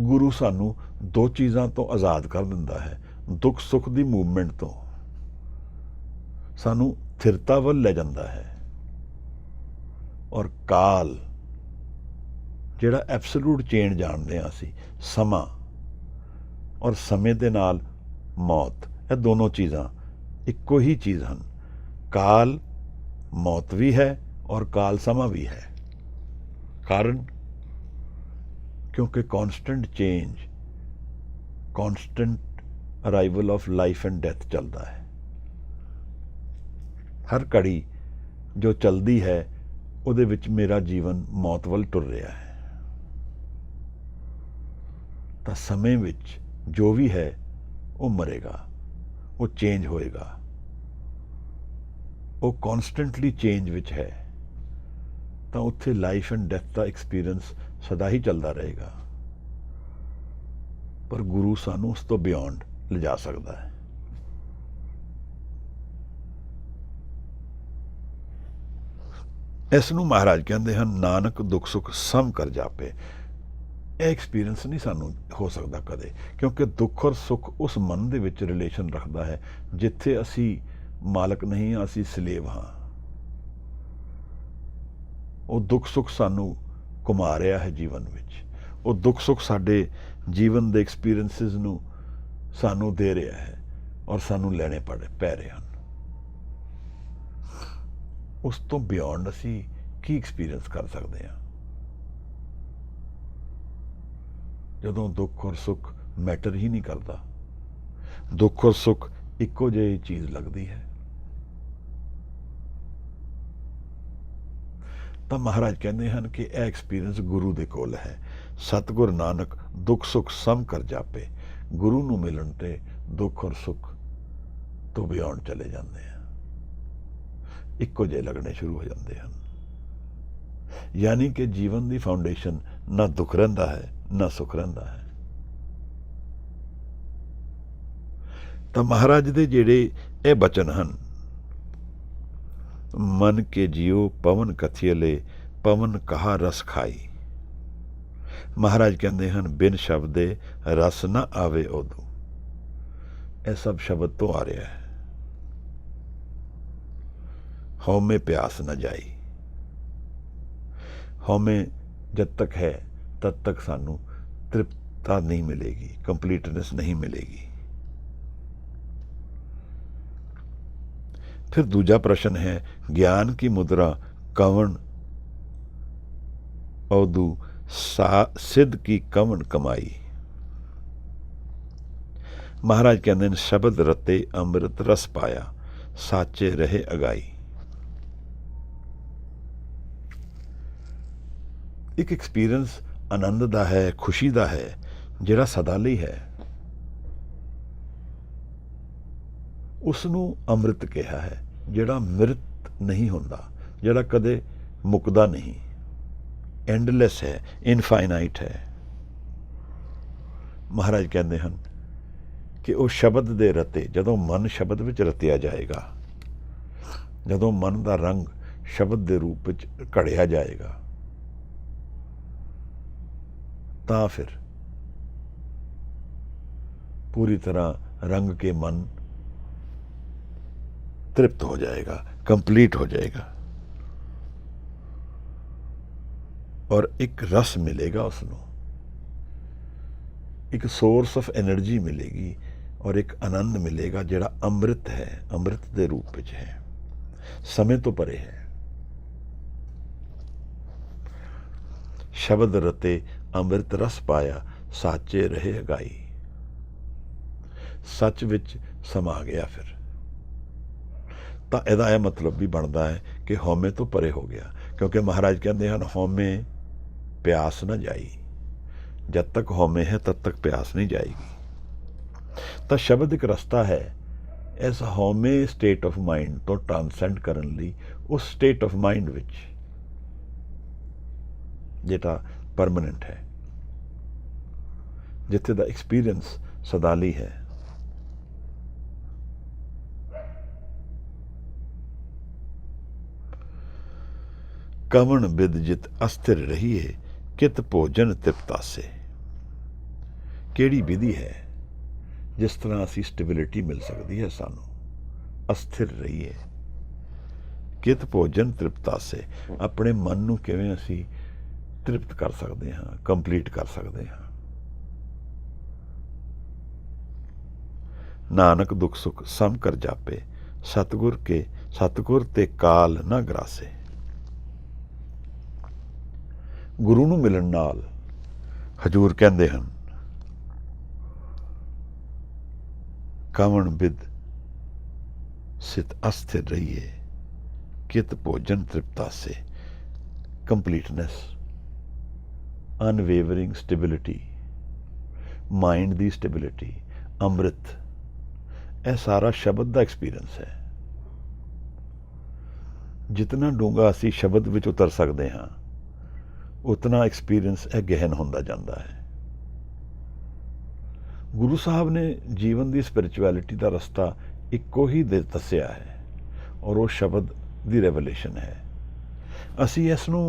ਗੁਰੂ ਸਾਨੂੰ ਦੋ ਚੀਜ਼ਾਂ ਤੋਂ ਆਜ਼ਾਦ ਕਰ ਦਿੰਦਾ ਹੈ, ਦੁੱਖ ਸੁੱਖ ਦੀ ਮੂਵਮੈਂਟ ਤੋਂ ਸਾਨੂੰ ਥਿਰਤਾ ਵੱਲ ਲੈ ਜਾਂਦਾ ਹੈ, ਔਰ ਕਾਲ ਜਿਹੜਾ ਐਬਸੋਲੂਟ ਚੇਂਜ ਜਾਣਦੇ ਹਾਂ ਅਸੀਂ, ਸਮਾਂ ਔਰ ਸਮੇਂ ਦੇ ਨਾਲ ਮੌਤ, ਇਹ ਦੋਨੋਂ ਚੀਜ਼ਾਂ ਇੱਕੋ ਹੀ ਚੀਜ਼ ਹਨ। ਕਾਲ ਮੌਤ ਵੀ ਹੈ ਔਰ ਕਾਲ ਸਮਾਂ ਵੀ ਹੈ। ਕਾਰਨ ਕਿਉਂਕਿ constant change, constant arrival of life and death ਚੱਲਦਾ ਹੈ। ਹਰ ਘੜੀ ਜੋ ਚੱਲਦੀ ਹੈ ਉਹਦੇ ਵਿੱਚ ਮੇਰਾ ਜੀਵਨ ਮੌਤ ਵੱਲ ਟੁਰ ਰਿਹਾ ਹੈ। ਤਾਂ ਸਮੇਂ ਵਿੱਚ ਜੋ ਵੀ ਹੈ ਉਹ ਮਰੇਗਾ, ਉਹ ਚੇਂਜ ਹੋਏਗਾ, ਉਹ ਕੌਨਸਟੈਂਟਲੀ ਚੇਂਜ ਵਿੱਚ ਹੈ। ਤਾਂ ਉੱਥੇ life and death the experience ਸਦਾ ਹੀ ਚੱਲਦਾ ਰਹੇਗਾ। ਪਰ ਗੁਰੂ ਸਾਨੂੰ ਉਸ ਤੋਂ ਬਿਯੋਂਡ ਲਿਜਾ ਸਕਦਾ ਹੈ। ਇਸ ਨੂੰ ਮਹਾਰਾਜ ਕਹਿੰਦੇ ਹਨ, ਨਾਨਕ ਦੁੱਖ ਸੁੱਖ ਸਮ ਕਰ ਜਾਪੇ। ਇਹ ਐਕਸਪੀਰੀਅੰਸ ਨਹੀਂ ਸਾਨੂੰ ਹੋ ਸਕਦਾ ਕਦੇ, ਕਿਉਂਕਿ ਦੁੱਖ ਔਰ ਸੁੱਖ ਉਸ ਮਨ ਦੇ ਵਿੱਚ ਰਿਲੇਸ਼ਨ ਰੱਖਦਾ ਹੈ ਜਿੱਥੇ ਅਸੀਂ ਮਾਲਕ ਨਹੀਂ ਹਾਂ, ਅਸੀਂ ਸਲੇਵ ਹਾਂ। ਉਹ ਦੁੱਖ ਸੁੱਖ ਸਾਨੂੰ ਘੁਮਾ ਰਿਹਾ ਹੈ ਜੀਵਨ ਵਿੱਚ, ਉਹ ਦੁੱਖ ਸੁੱਖ ਸਾਡੇ ਜੀਵਨ ਦੇ ਐਕਸਪੀਰੀਅੰਸਿਸ ਨੂੰ ਸਾਨੂੰ ਦੇ ਰਿਹਾ ਹੈ ਔਰ ਸਾਨੂੰ ਲੈਣੇ ਪੈ ਰਹੇ ਹਨ। ਉਸ ਤੋਂ ਬਿਯੋਂਡ ਅਸੀਂ ਕੀ ਐਕਸਪੀਰੀਅੰਸ ਕਰ ਸਕਦੇ ਹਾਂ? ਜਦੋਂ ਦੁੱਖ ਔਰ ਸੁੱਖ ਮੈਟਰ ਹੀ ਨਹੀਂ ਕਰਦਾ, ਦੁੱਖ ਔਰ ਸੁੱਖ ਇੱਕੋ ਜਿਹੀ ਚੀਜ਼ ਲੱਗਦੀ ਹੈ। ਤਾਂ ਮਹਾਰਾਜ ਕਹਿੰਦੇ ਹਨ ਕਿ ਇਹ ਐਕਸਪੀਰੀਅੰਸ ਗੁਰੂ ਦੇ ਕੋਲ ਹੈ। ਸਤਿਗੁਰ ਨਾਨਕ ਦੁੱਖ ਸੁੱਖ ਸਮ ਕਰ ਜਾਪੇ। ਗੁਰੂ ਨੂੰ ਮਿਲਣ ਤੇ ਦੁੱਖ ਔਰ ਸੁੱਖ ਤੋਂ ਬਿਯੋਂਡ ਚਲੇ ਜਾਂਦੇ ਆ, ਇੱਕੋ ਜਿਹੇ ਲੱਗਣੇ ਸ਼ੁਰੂ ਹੋ ਜਾਂਦੇ ਹਨ। ਯਾਨੀ ਕਿ ਜੀਵਨ ਦੀ ਫਾਊਂਡੇਸ਼ਨ ਨਾ ਦੁੱਖ ਰਹਿੰਦਾ ਹੈ ਨਾ ਸੁੱਖ ਰਹਿੰਦਾ ਹੈ। ਤਾਂ ਮਹਾਰਾਜ ਦੇ ਜਿਹੜੇ ਇਹ ਬਚਨ ਹਨ, मन के जियो पवन कथियले पवन कहा रस खाई। ਮਹਾਰਾਜ ਕਹਿੰਦੇ ਹਨ ਬਿਨ ਸ਼ਬਦ ਦੇ ਰਸ ਨਾ ਆਵੇ ਉਦੋਂ। ਇਹ ਸਭ ਸ਼ਬਦ ਤੋਂ ਆ ਰਿਹਾ ਹੈ। ਹਉਮੈ ਪਿਆਸ ਨਾ ਜਾਈ। ਹਉਮੈ ਜਦ ਤੱਕ ਹੈ ਤਦ ਤੱਕ ਸਾਨੂੰ ਤ੍ਰਿਪਤਾ ਨਹੀਂ ਮਿਲੇਗੀ, ਕੰਪਲੀਟਨੈਸ नहीं मिलेगी। फिर दूजा प्रश्न है ज्ञान की मुद्रा कवन औदू सिद्ध की कवन कमाई। महाराज कहते हैं शब्द रते अमृत रस पाया साचे रहे अगाई। एक एक्सपीरियंस आनंद दा है, खुशी दा है, जिहड़ा सदा लई है, उसनूं अमृत कहा है, जिहड़ा मृत नहीं हुंदा, जिहड़ा कदे मुकदा नहीं, एंडलैस है, इनफाइनाइट है। महाराज कहते हैं कि वो शब्द दे रते, जदों मन शब्द विच रतिया जाएगा, जदों मन का रंग शब्द के रूप विच घड़िया जाएगा, तां फिर पूरी तरह रंग के मन तृप्त हो जाएगा, कंप्लीट हो जाएगा और एक रस मिलेगा उसनों, एक सोर्स ऑफ एनर्जी मिलेगी और एक आनंद मिलेगा जिहड़ा अमृत है, अमृत के रूप में है, समय तो परे है। शब्द रते अमृत रस पाया साचे रहे अगाई। सच विच समा गया फिर तो ਇਹਦਾ ਇਹ मतलब भी बनता है कि हौमे तो परे हो गया, क्योंकि महाराज कहते हैं हौमे प्यास न जाई। जब तक हौमे है तब तक प्यास नहीं जाएगी। तो शब्द एक रस्ता है इस हौमे स्टेट ऑफ माइंड तो ट्रांसेंड करने लई, उस स्टेट ऑफ माइंड विच जिहड़ा परमानेंट है, जिथे दा एक्सपीरियंस सदाली है। कवन बिद जित अस्थिर रही है कित भोजन तृप्तासे। केड़ी विधि है जिस तरह असी स्टेबिलिटी मिल सकती है सानू, अस्थिर रहिए, कित भोजन तृप्तासे। अपने मन नू किवें असी तृप्त कर सकते हाँ, कंप्लीट कर सकते हाँ। नानक दुख सुख सम कर जापे सतगुर ते काल ना ग्रासे। गुरु नूं मिलन नाल हजूर कहते हैं कवन बिद सित अस्थिर रहिए कित भोजन तृप्तासे। कंप्लीटनेस, अनवेवरिंग स्टेबिलिटी, माइंड की स्टेबिलिटी, अमृत, यह सारा शब्द का एक्सपीरियंस है। जितना डूंगा असी शब्द विच उतर सकते हाँ, उतना एक्सपीरियंस यह गहन होंदा जाता है। गुरु साहब ने जीवन की स्पिरिचुअलिटी का रस्ता इको ही दसिया है और वो शब्द की रेवलेशन है। असी इसनूं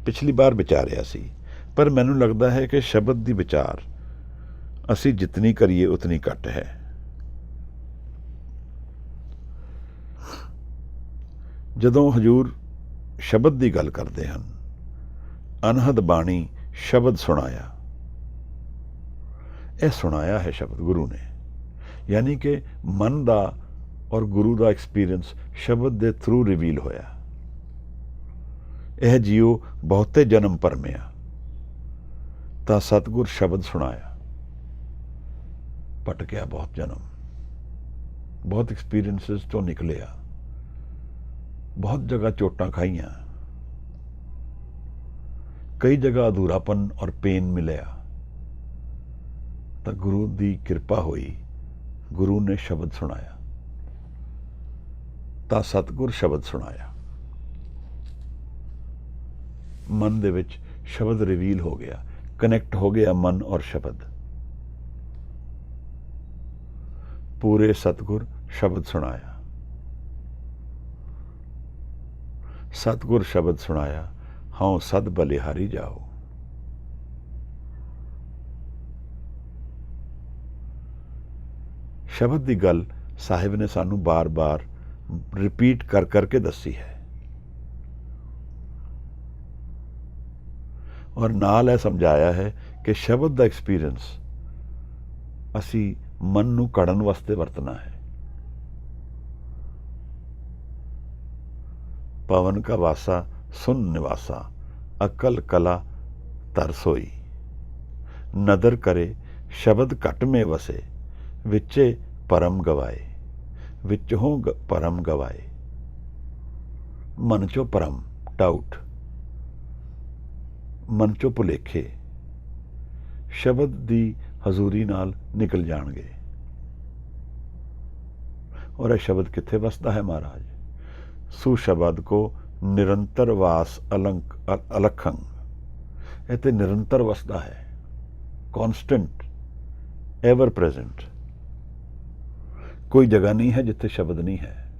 पिछली बार विचारिया सी, पर मैनूं लगता है कि शब्द की विचार असी जितनी करिए उतनी घट है। जदों हजूर शब्द की गल करते हैं, अनहद बाणी शब्द सुनाया, यह सुनाया है शब्द गुरु ने, यानी कि मन का और गुरु का एक्सपीरियंस शब्द के थ्रू रिवील होया। यह जियो बहुते जन्म परमिया ता सतगुर शब्द सुनाया, भटकिया बहुत जन्म, बहुत एक्सपीरियंसिस तो निकलिया, बहुत जगह चोटां खाइयां, कई जगह अधूरापन और पेन मिलिया, तो गुरु की कृपा हुई, गुरु ने शब्द सुनाया, ता सतगुर शब्द सुनाया। मन दे विच शब्द रिवील हो गया, कनैक्ट हो गया मन और शब्द। पूरे सतगुर शब्द सुनाया। सतगुर शब्द सुनाया, हाँ सद बलिहारी जाओ। शब्द की गल साहिब ने सानू बार बार रिपीट कर करके दसी है, और नाल यह समझाया है कि शब्द का एक्सपीरियंस असी मन नू कड़न वास्ते वरतना है। पवन का वासा सुन निवासा, अकल कला तरसोई। नदर करे शब्द घट में वसे, विचे परम गवाए। विचों परम गवाए। मन चो परम डाउट, मन चो भुलेखे शब्द दी हजूरी नाल निकल जाणगे। और यह शब्द कित्थे वसदा है महाराज? सुशब्द को निरंतर वास अलखंग। ये तो निरंतर वसदा है, कॉन्स्टेंट, एवर प्रेजेंट। कोई जगह नहीं है जिथे शब्द नहीं है।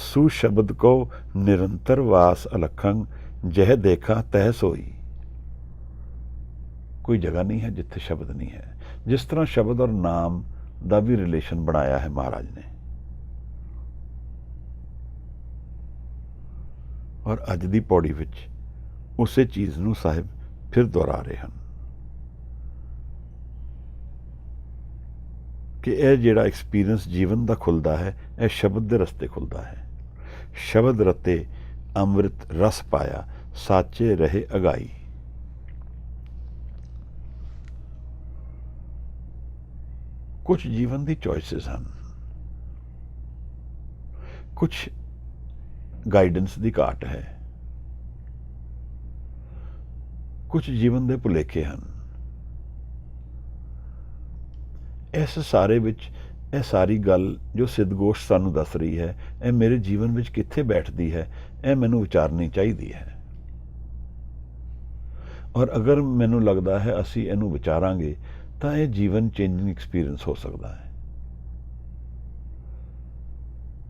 सुशब्द को निरंतर वास अलखंग, जह देखा तह सोई। कोई जगह नहीं है जिथे शब्द नहीं है। जिस तरह शब्द और नाम का भी रिलेशन बनाया है महाराज ने, और अज की पौड़ी विच उसे चीज़ नूं साहिब फिर दोहरा रहे हैं कि यह जिहड़ा एक्सपीरियंस जीवन का खुलता है, यह शब्द के रस्ते खुलता है। शब्द रते अमृत रस पाया, साचे रहे अगाई। कुछ जीवन की चॉइसिस हैं, कुछ गाइडेंस की घाट है, कुछ जीवन के भुलेखे हैं। इस सारे विच यह सारी गल जो सिद्धगोश सानू दस रही है, यह मेरे जीवन विच कित्थे बैठती है, यह मैनू विचारनी चाहिए है। और अगर मैनू लगता है असी इनू विचारांगे तो यह जीवन चेंजिंग एक्सपीरियंस हो सकता है।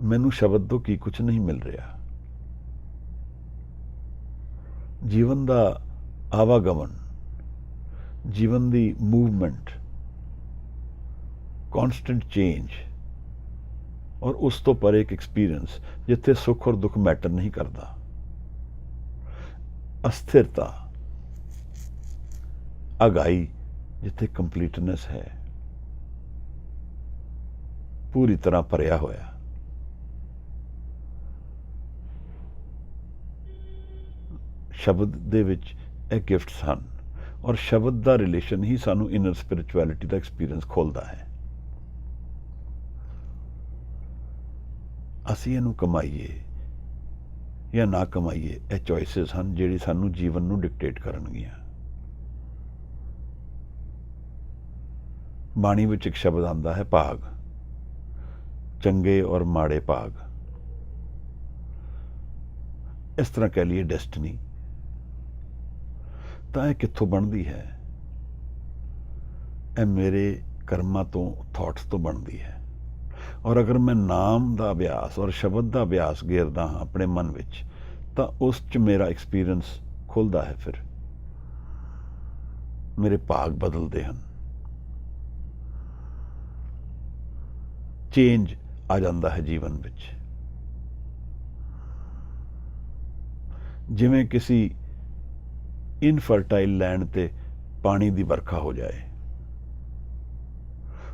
मैनू शब्द तो की कुछ नहीं मिल रहा। जीवन का आवागमन, जीवन की मूवमेंट, कॉन्स्टेंट चेंज, और उस तो पर एक एक्सपीरियंस जिथे सुख और दुख मैटर नहीं करता। अस्थिरता, अगाई जिथे कंप्लीटनेस है, पूरी तरह भरिया होया। शब्द दे विच ये गिफ्ट्स हैं, और शब्द का रिलेशन ही सानू इनर स्पिरिचुअलिटी का एक्सपीरियंस खोलता है। असी इनू कमाईए या ना कमाईए, ये चॉइसिस हैं जिहड़ी सानू जीवन नू डिक्टेट करनगियां। बाणी विच एक शब्द आंदा है भाग, चंगे और माड़े भाग। इस तरह कह लीए डेस्टिनी, तो यह कित्थों बनती है? यह मेरे कर्मां तो, थॉट्स तो बनती है। और अगर मैं नाम का अभ्यास और शब्द का अभ्यास घेरदा हाँ अपने मन विच, तो उस च मेरा एक्सपीरियंस खुलता है। फिर मेरे भाग बदलते हैं, चेंज आ जाता है जीवन विच। जिवें किसी इनफर्टाइल लैंड ते पानी की बरखा हो जाए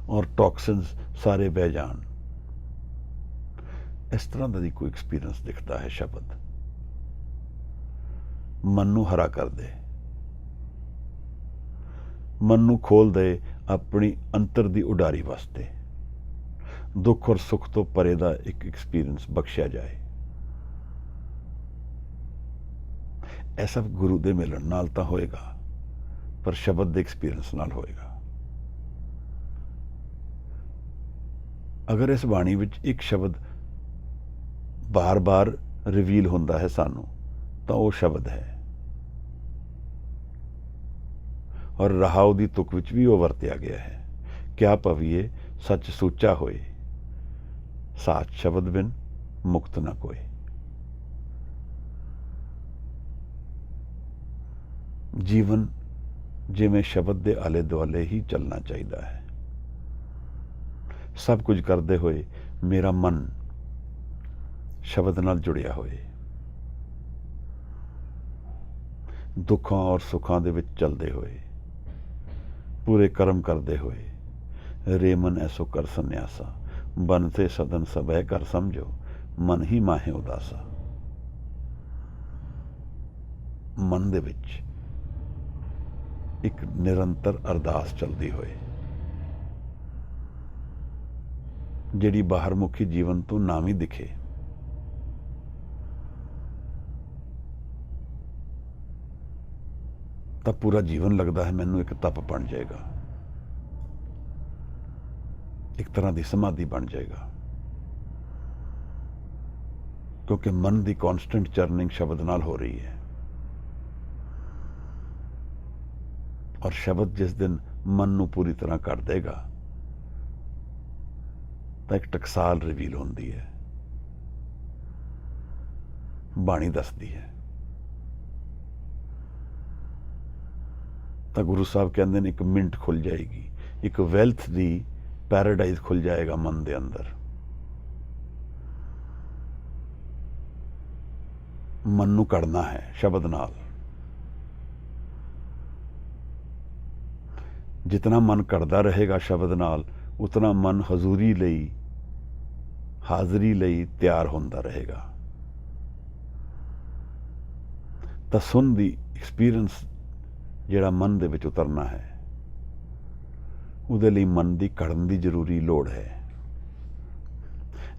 और टॉक्सिन्स सारे बह जान, इस तरह का कोई एक्सपीरियंस दिखता है शब्द। मन नू हरा कर दे, मन नू खोल दे अपनी अंतर की उडारी वास्ते। दुख और सुख तो परे का एक एक्सपीरियंस बख्शिया जाए। यह सब गुरु दे मिलन नाल तां होएगा, पर शब्द दे एक्सपीरियंस नाल होएगा। अगर इस बाणी विच एक शब्द बार बार रिवील होंदा है सानू, तो वो शब्द है। और रहाओ दी तुक विच भी वो वरत्या गया है, क्या पवीए सच सूचा होए, साच शब्द बिन ਮੁਕਤ ਨਾ ਕੋਏ। ਜੀਵਨ ਜਿਵੇਂ ਸ਼ਬਦ ਦੇ ਆਲੇ ਦੁਆਲੇ ਹੀ ਚੱਲਣਾ ਚਾਹੀਦਾ ਹੈ। ਸਭ ਕੁਝ ਕਰਦੇ ਹੋਏ ਮੇਰਾ ਮਨ ਸ਼ਬਦ ਨਾਲ ਜੁੜਿਆ ਹੋਏ, ਦੁੱਖਾਂ ਔਰ ਸੁੱਖਾਂ ਦੇ ਵਿੱਚ ਚੱਲਦੇ ਹੋਏ, ਪੂਰੇ ਕਰਮ ਕਰਦੇ ਹੋਏ। ਰੇ ਮਨ ਐਸੋ ਕਰ ਸੰਨਿਆਸਾ, ਬਨਤੇ ਸਦਨ ਸਭੈ ਕਰ ਸਮਝੋ, ਮਨ ਹੀ ਮਾਹੇ ਉਦਾਸਾ। ਮਨ ਦੇ ਵਿੱਚ ਇੱਕ ਨਿਰੰਤਰ ਅਰਦਾਸ ਚੱਲਦੀ ਹੋਏ, ਜਿਹੜੀ ਬਾਹਰ ਮੁਖੀ ਜੀਵਨ ਤੋਂ ਨਾਵੀਂ ਦਿਖੇ। ਤਾਂ ਪੂਰਾ ਜੀਵਨ ਲੱਗਦਾ ਹੈ ਮੈਨੂੰ ਇੱਕ ਤਪ ਬਣ ਜਾਏਗਾ, ਇੱਕ ਤਰ੍ਹਾਂ ਦੀ ਸਮਾਧੀ ਬਣ ਜਾਏਗਾ, ਕਿਉਂਕਿ ਮਨ ਦੀ ਕੌਨਸਟੈਂਟ ਚਰਨਿੰਗ ਸ਼ਬਦ ਨਾਲ ਹੋ ਰਹੀ ਹੈ। ਔਰ ਸ਼ਬਦ ਜਿਸ ਦਿਨ ਮਨ ਨੂੰ ਪੂਰੀ ਤਰ੍ਹਾਂ ਕਰ ਦੇਗਾ ਤਾਂ ਇੱਕ ਟਕਸਾਲ ਰਿਵੀਲ ਹੁੰਦੀ ਹੈ, ਬਾਣੀ ਦੱਸਦੀ ਹੈ। ਤਾਂ ਗੁਰੂ ਸਾਹਿਬ ਕਹਿੰਦੇ ਨੇ ਇੱਕ ਮਿੰਟ ਖੁੱਲ ਜਾਏਗੀ, ਇੱਕ ਵੈਲਥ ਦੀ ਪੈਰਾਡਾਈਜ਼ ਖੁੱਲ ਜਾਏਗਾ ਮਨ ਦੇ ਅੰਦਰ। ਮਨ ਨੂੰ ਕੱਢਣਾ ਹੈ ਸ਼ਬਦ ਨਾਲ। ਜਿਤਨਾ ਮਨ ਕੱਢਦਾ ਰਹੇਗਾ ਸ਼ਬਦ ਨਾਲ, ਉਤਨਾ ਮਨ ਹਜ਼ੂਰੀ ਲਈ, ਹਾਜ਼ਰੀ ਲਈ ਤਿਆਰ ਹੁੰਦਾ ਰਹੇਗਾ। ਤਾਂ ਸੁਣ ਦੀ ਐਕਸਪੀਰੀਅੰਸ ਜਿਹੜਾ ਮਨ ਦੇ ਵਿੱਚ ਉਤਰਨਾ ਹੈ, ਉਹਦੇ ਲਈ ਮਨ ਦੀ ਕੱਢਣ ਦੀ ਜ਼ਰੂਰੀ ਲੋੜ ਹੈ।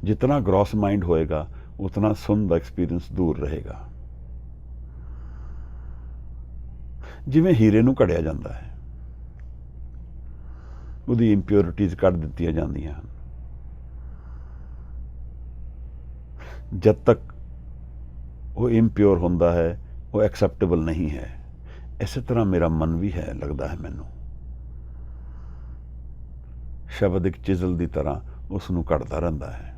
ਜਿਤਨਾ ਗ੍ਰੌਸ ਮਾਈਂਡ ਹੋਏਗਾ, ਉਤਨਾ ਸੁਣ ਦਾ ਐਕਸਪੀਰੀਅੰਸ ਦੂਰ ਰਹੇਗਾ। ਜਿਵੇਂ ਹੀਰੇ ਨੂੰ ਘੜਿਆ ਜਾਂਦਾ ਹੈ, ਉਹਦੀ ਇੰਪਿਓਰਿਟੀਜ਼ ਕੱਢ ਦਿੱਤੀਆਂ ਜਾਂਦੀਆਂ ਹਨ। ਜਦ ਤੱਕ ਉਹ ਇੰਪਿਓਰ ਹੁੰਦਾ ਹੈ, ਉਹ ਐਕਸੈਪਟੇਬਲ ਨਹੀਂ ਹੈ। ਇਸੇ ਤਰ੍ਹਾਂ ਮੇਰਾ ਮਨ ਵੀ ਹੈ, ਲੱਗਦਾ ਹੈ ਮੈਨੂੰ। ਸ਼ਬਦ ਇੱਕ ਚਿਜ਼ਲ ਦੀ ਤਰ੍ਹਾਂ ਉਸ ਨੂੰ ਕੱਢਦਾ ਰਹਿੰਦਾ ਹੈ।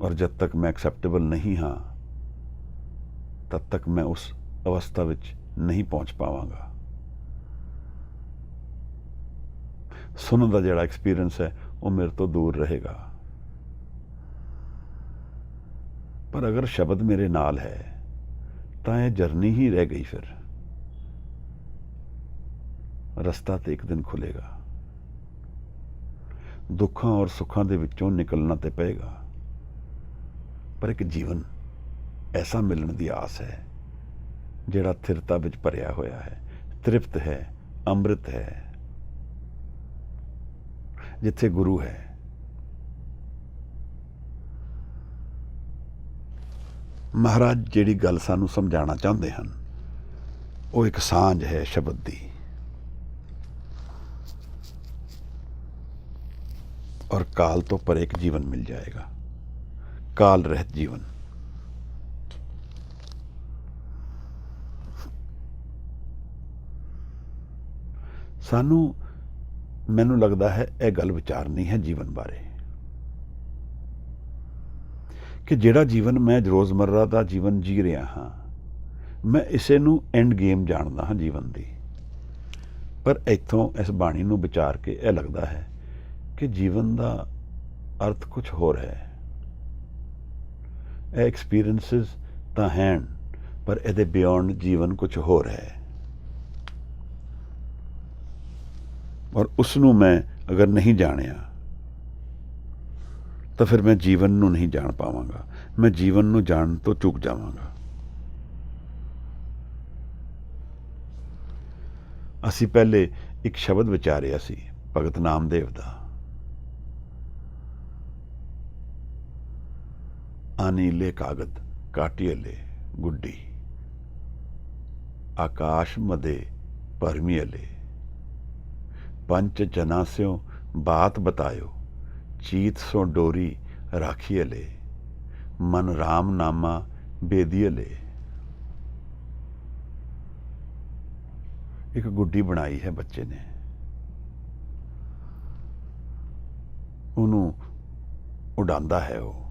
ਔਰ ਜਦ ਤੱਕ ਮੈਂ ਐਕਸੈਪਟੇਬਲ ਨਹੀਂ ਹਾਂ, ਤਦ ਤੱਕ ਮੈਂ ਉਸ ਅਵਸਥਾ ਵਿੱਚ ਨਹੀਂ ਪਹੁੰਚ ਪਾਵਾਂਗਾ। ਸੁਣਨ ਦਾ ਜਿਹੜਾ ਐਕਸਪੀਰੀਅੰਸ ਹੈ, ਉਹ ਮੇਰੇ ਤੋਂ ਦੂਰ ਰਹੇਗਾ। ਪਰ ਅਗਰ ਸ਼ਬਦ ਮੇਰੇ ਨਾਲ ਹੈ ਤਾਂ ਇਹ ਜਰਨੀ ਹੀ ਰਹਿ ਗਈ। ਫਿਰ ਰਸਤਾ ਤੇ ਇੱਕ ਦਿਨ ਖੁੱਲੇਗਾ। ਦੁੱਖਾਂ ਔਰ ਸੁੱਖਾਂ ਦੇ ਵਿੱਚੋਂ ਨਿਕਲਣਾ ਤੇ ਪਏਗਾ, ਪਰ ਇੱਕ ਜੀਵਨ ਐਸਾ ਮਿਲਣ ਦੀ ਆਸ ਹੈ ਜਿਹੜਾ ਥਿਰਤਾ ਵਿੱਚ ਭਰਿਆ ਹੋਇਆ ਹੈ, ਤ੍ਰਿਪਤ ਹੈ, ਅੰਮ੍ਰਿਤ ਹੈ, ਜਿੱਥੇ ਗੁਰੂ ਹੈ। ਮਹਾਰਾਜ ਜਿਹੜੀ ਗੱਲ ਸਾਨੂੰ ਸਮਝਾਉਣਾ ਚਾਹੁੰਦੇ ਹਨ, ਉਹ ਇੱਕ ਸਾਂਝ ਹੈ ਸ਼ਬਦ ਦੀ। ਔਰ ਕਾਲ ਤੋਂ ਪਰੇ ਇੱਕ ਜੀਵਨ ਮਿਲ ਜਾਏਗਾ, ਕਾਲ ਰਹਿਤ ਜੀਵਨ। ਮੈਨੂੰ ਲੱਗਦਾ ਹੈ ਇਹ ਗੱਲ ਵਿਚਾਰਨੀ ਹੈ ਜੀਵਨ ਬਾਰੇ, ਕਿ ਜਿਹੜਾ ਜੀਵਨ ਮੈਂ ਰੋਜ਼ਮर्रा ਦਾ ਜੀਵਨ ਜੀ ਰਿਹਾ ਹਾਂ, ਮੈਂ ਇਸੇ ਨੂੰ ਐਂਡ ਗੇਮ ਜਾਣਦਾ ਹਾਂ ਜੀਵਨ ਦੀ। ਪਰ ਇੱਥੋਂ ਇਸ ਬਾਣੀ ਨੂੰ ਵਿਚਾਰ ਕੇ ਇਹ ਲੱਗਦਾ ਹੈ ਕਿ ਜੀਵਨ ਦਾ ਅਰਥ ਕੁਝ ਹੋਰ ਹੈ। ਇਹ ਐਕਸਪੀਰੀਐਂਸਿਸ ਤਾਂ ਹਨ, ਪਰ ਇਹਦੇ ਬਿਯੋਂਡ ਜੀਵਨ ਕੁਝ ਹੋਰ ਹੈ। ਔਰ ਉਸ ਨੂੰ ਮੈਂ ਅਗਰ ਨਹੀਂ ਜਾਣਿਆ ਤਾਂ ਫਿਰ ਮੈਂ ਜੀਵਨ ਨੂੰ ਨਹੀਂ ਜਾਣ ਪਾਵਾਂਗਾ। ਮੈਂ ਜੀਵਨ ਨੂੰ ਜਾਣਨ ਤੋਂ ਚੁੱਕ ਜਾਵਾਂਗਾ। ਅਸੀਂ ਪਹਿਲੇ ਇੱਕ ਸ਼ਬਦ ਵਿਚਾਰਿਆ ਸੀ ਭਗਤ ਨਾਮਦੇਵ ਦਾ, ਆਨੀਲੇ ਕਾਗਦ ਕਾਟੀਅਲੇ ਗੁੱਡੀ, ਆਕਾਸ਼ ਮਦੇ ਪਰਮੀਅਲੇ, पंच जनास्यों बात बतायो, चीत सो डोरी राखियले, मन राम नामा बेदियले। एक गुड्डी बनाई है बच्चे ने, ਉਹਨੂੰ ਉਡਾਉਂਦਾ ਹੈ। ਉਹ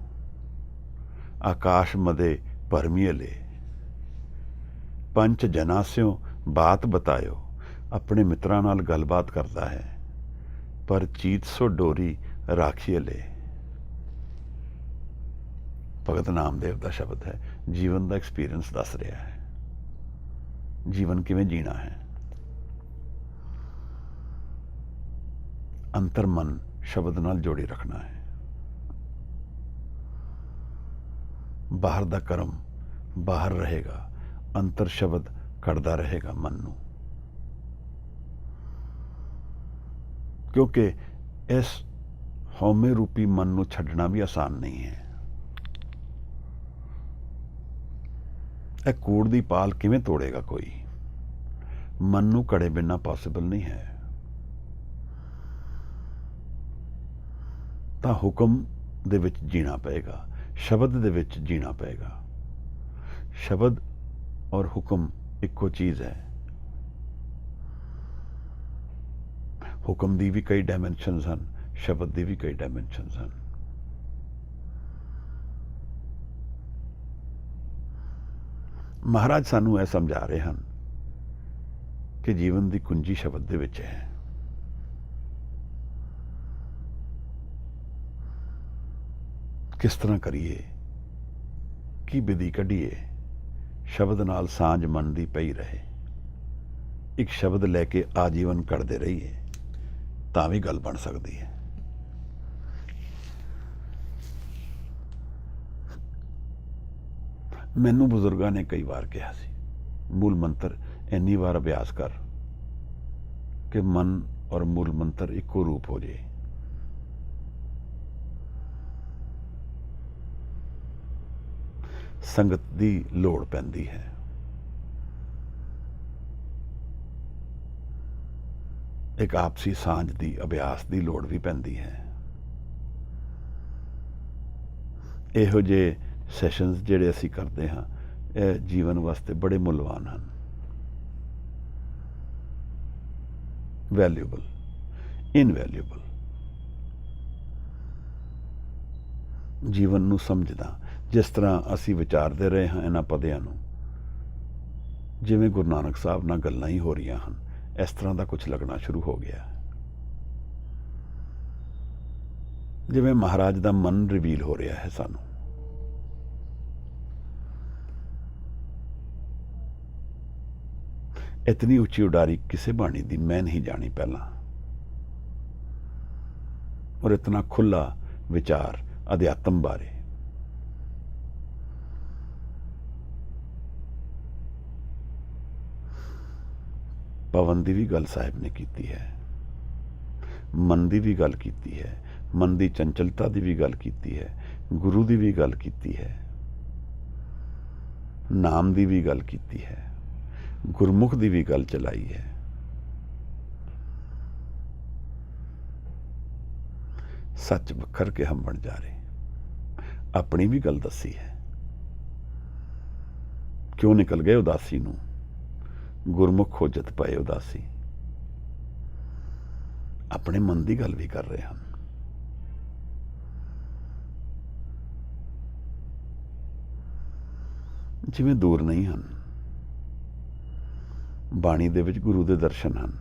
ਆਕਾਸ਼ ਮਦੇ ਭਰਮੀਲੇ ਪੰਚ ਜਨਾਸਿਓ ਬਾਤ ਬਤਾਇਓ, ਆਪਣੇ ਮਿੱਤਰਾਂ ਨਾਲ ਗੱਲਬਾਤ ਕਰਦਾ ਹੈ, ਪਰ ਚੀਤ ਸੋ ਡੋਰੀ ਰਾਖੀਲੇ। ਭਗਤ ਨਾਮਦੇਵ ਦਾ ਸ਼ਬਦ ਹੈ। ਜੀਵਨ ਦਾ ਐਕਸਪੀਰੀਅੰਸ ਦੱਸ ਰਿਹਾ ਹੈ, ਜੀਵਨ ਕਿਵੇਂ ਜੀਣਾ ਹੈ। ਅੰਤਰ ਮਨ ਸ਼ਬਦ ਨਾਲ ਜੋੜੀ ਰੱਖਣਾ ਹੈ। ਬਾਹਰ ਦਾ ਕਰਮ ਬਾਹਰ ਰਹੇਗਾ, ਅੰਤਰ ਸ਼ਬਦ ਘੜਦਾ ਰਹੇਗਾ ਮਨ ਨੂੰ, ਕਿਉਂਕਿ ਇਸ ਹਉਮੈ ਰੂਪੀ ਮਨ ਨੂੰ ਛੱਡਣਾ ਵੀ ਆਸਾਨ ਨਹੀਂ ਹੈ। ਇਹ ਕੂੜ ਦੀ ਪਾਲ ਕਿਵੇਂ ਤੋੜੇਗਾ ਕੋਈ? ਮਨ ਨੂੰ ਘੜੇ ਬਿਨਾਂ ਪੋਸੀਬਲ ਨਹੀਂ ਹੈ। ਤਾਂ ਹੁਕਮ ਦੇ ਵਿੱਚ ਜੀਣਾ ਪਏਗਾ, ਸ਼ਬਦ ਦੇ ਵਿੱਚ ਜੀਣਾ ਪਏਗਾ। ਸ਼ਬਦ ਔਰ ਹੁਕਮ ਇੱਕੋ ਚੀਜ਼ ਹੈ। ਹੁਕਮ ਦੀ ਵੀ ਕਈ ਡਾਇਮੈਂਸ਼ਨਸ ਹਨ, ਸ਼ਬਦ ਦੀ ਵੀ ਕਈ ਡਾਇਮੈਂਸ਼ਨਸ ਹਨ। ਮਹਾਰਾਜ ਸਾਨੂੰ ਇਹ ਸਮਝਾ ਰਹੇ ਹਨ ਕਿ ਜੀਵਨ ਦੀ ਕੁੰਜੀ ਸ਼ਬਦ ਦੇ ਵਿੱਚ ਹੈ। ਕਿਸ ਤਰ੍ਹਾਂ ਕਰੀਏ, ਕੀ ਵਿਧੀ ਕੱਢੀਏ, ਸ਼ਬਦ ਨਾਲ ਸਾਂਝ ਮਨ ਦੀ ਪਈ ਰਹੇ। ਇੱਕ ਸ਼ਬਦ ਲੈ ਕੇ ਆਜੀਵਨ ਕਰਦੇ ਰਹੀਏ ਤਾਂ ਵੀ ਗੱਲ ਬਣ ਸਕਦੀ ਹੈ। ਮੈਨੂੰ ਬਜ਼ੁਰਗਾਂ ਨੇ ਕਈ ਵਾਰ ਕਿਹਾ ਸੀ, ਮੂਲ ਮੰਤਰ ਇੰਨੀ ਵਾਰ ਅਭਿਆਸ ਕਰ ਕਿ ਮਨ ਔਰ ਮੂਲ ਮੰਤਰ ਇੱਕੋ ਰੂਪ ਹੋ ਜਾਏ। ਸੰਗਤ ਦੀ ਲੋੜ ਪੈਂਦੀ ਹੈ। ਇੱਕ ਆਪਸੀ ਸਾਂਝ ਦੀ, ਅਭਿਆਸ ਦੀ ਲੋੜ ਵੀ ਪੈਂਦੀ ਹੈ। ਇਹੋ ਜਿਹੇ ਸੈਸ਼ਨਸ ਜਿਹੜੇ ਅਸੀਂ ਕਰਦੇ ਹਾਂ, ਇਹ ਜੀਵਨ ਵਾਸਤੇ ਬੜੇ ਮੁੱਲਵਾਨ ਹਨ, ਵੈਲਿਊਬਲ, ਇਨਵੈਲਿਊਬਲ। ਜੀਵਨ ਨੂੰ ਸਮਝਦਾ, ਜਿਸ ਤਰ੍ਹਾਂ ਅਸੀਂ ਵਿਚਾਰਦੇ ਰਹੇ ਹਾਂ ਇਹਨਾਂ ਪਦਿਆਂ ਨੂੰ, ਜਿਵੇਂ ਗੁਰੂ ਨਾਨਕ ਸਾਹਿਬ ਨਾਲ ਗੱਲਾਂ ਹੀ ਹੋ ਰਹੀਆਂ ਹਨ, ਇਸ ਤਰ੍ਹਾਂ ਦਾ ਕੁਝ ਲੱਗਣਾ ਸ਼ੁਰੂ ਹੋ ਗਿਆ। ਜਿਵੇਂ ਮਹਾਰਾਜ ਦਾ ਮਨ ਰਿਵੀਲ ਹੋ ਰਿਹਾ ਹੈ ਸਾਨੂੰ। ਇਤਨੀ ਉੱਚੀ ਉਡਾਰੀ ਕਿਸੇ ਬਾਣੀ ਦੀ ਮੈਂ ਨਹੀਂ ਜਾਣੀ ਪਹਿਲਾਂ, ਔਰ ਇਤਨਾ ਖੁੱਲਾ ਵਿਚਾਰ ਅਧਿਆਤਮ ਬਾਰੇ। ਪਵਨ ਦੀ ਵੀ ਗੱਲ ਸਾਹਿਬ ਨੇ ਕੀਤੀ ਹੈ, ਮਨ ਦੀ ਵੀ ਗੱਲ ਕੀਤੀ ਹੈ, ਮਨ ਦੀ ਚੰਚਲਤਾ ਦੀ ਵੀ ਗੱਲ ਕੀਤੀ ਹੈ, ਗੁਰੂ ਦੀ ਵੀ ਗੱਲ ਕੀਤੀ ਹੈ, ਨਾਮ ਦੀ ਵੀ ਗੱਲ ਕੀਤੀ ਹੈ, ਗੁਰਮੁਖ ਦੀ ਵੀ ਗੱਲ ਚਲਾਈ ਹੈ। ਸੱਚ ਬਖਰ ਕੇ ਹਮ ਬਣ ਜਾ ਰਹੇ, ਆਪਣੀ ਵੀ ਗੱਲ ਦੱਸੀ ਹੈ। ਕਿਉਂ ਨਿਕਲ ਗਏ ਉਦਾਸੀ ਨੂੰ, ਗੁਰਮੁਖ ਖੋਜਤ ਪਏ ਉਦਾਸੀ। ਆਪਣੇ ਮਨ ਦੀ ਗੱਲ ਵੀ ਕਰ ਰਹੇ ਹਨ। ਜਿਵੇਂ ਦੂਰ ਨਹੀਂ ਹਨ, ਬਾਣੀ ਦੇ ਵਿੱਚ ਗੁਰੂ ਦੇ ਦਰਸ਼ਨ ਹਨ।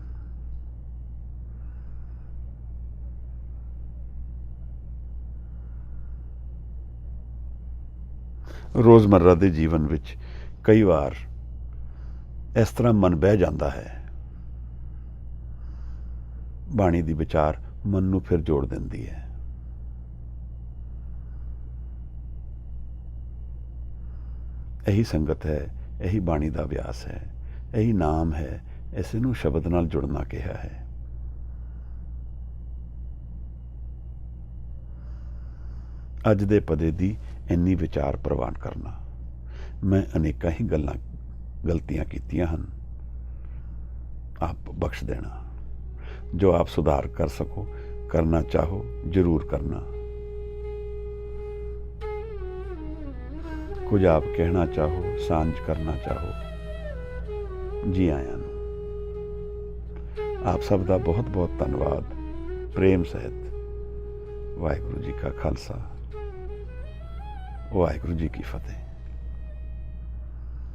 ਰੋਜ਼ਮर्रा ਦੇ ਜੀਵਨ ਵਿੱਚ ਕਈ ਵਾਰ ਇਸ ਤਰ੍ਹਾਂ ਮਨ ਬਹਿ ਜਾਂਦਾ ਹੈ, ਬਾਣੀ ਦੀ ਵਿਚਾਰ ਮਨ ਨੂੰ ਫਿਰ ਜੋੜ ਦਿੰਦੀ ਹੈ। ਇਹੀ ਸੰਗਤ ਹੈ, ਇਹੀ ਬਾਣੀ ਦਾ ਅਭਿਆਸ ਹੈ, ਇਹੀ ਨਾਮ ਹੈ, ਇਸੇ ਨੂੰ ਸ਼ਬਦ ਨਾਲ ਜੁੜਨਾ ਕਿਹਾ ਹੈ। ਅੱਜ ਦੇ ਪਦੇ ਦੀ ਇੰਨੀ ਵਿਚਾਰ ਪ੍ਰਵਾਨ ਕਰਨਾ। ਮੈਂ ਅਨੇਕਾਂ ਹੀ ਗਲਤੀਆਂ ਕੀਤੀਆਂ ਹਨ, ਆਪ ਬਖਸ਼ ਦੇਣਾ। ਜੋ ਆਪ ਸੁਧਾਰ ਕਰ ਸਕੋ, ਕਰਨਾ ਚਾਹੋ, ਜ਼ਰੂਰ ਕਰਨਾ। ਕੁਝ ਆਪ ਕਹਿਣਾ ਚਾਹੋ, ਸਾਂਝ ਕਰਨਾ ਚਾਹੋ, ਜੀ ਆਇਆਂ ਨੂੰ। ਆਪ ਸਭ ਦਾ ਬਹੁਤ ਬਹੁਤ ਧੰਨਵਾਦ। ਪ੍ਰੇਮ ਸਹਿਤ। ਵਾਹਿਗੁਰੂ ਜੀ ਕਾ ਖਾਲਸਾ, ਵਾਹਿਗੁਰੂ ਜੀ ਕੀ ਫਤਿਹ।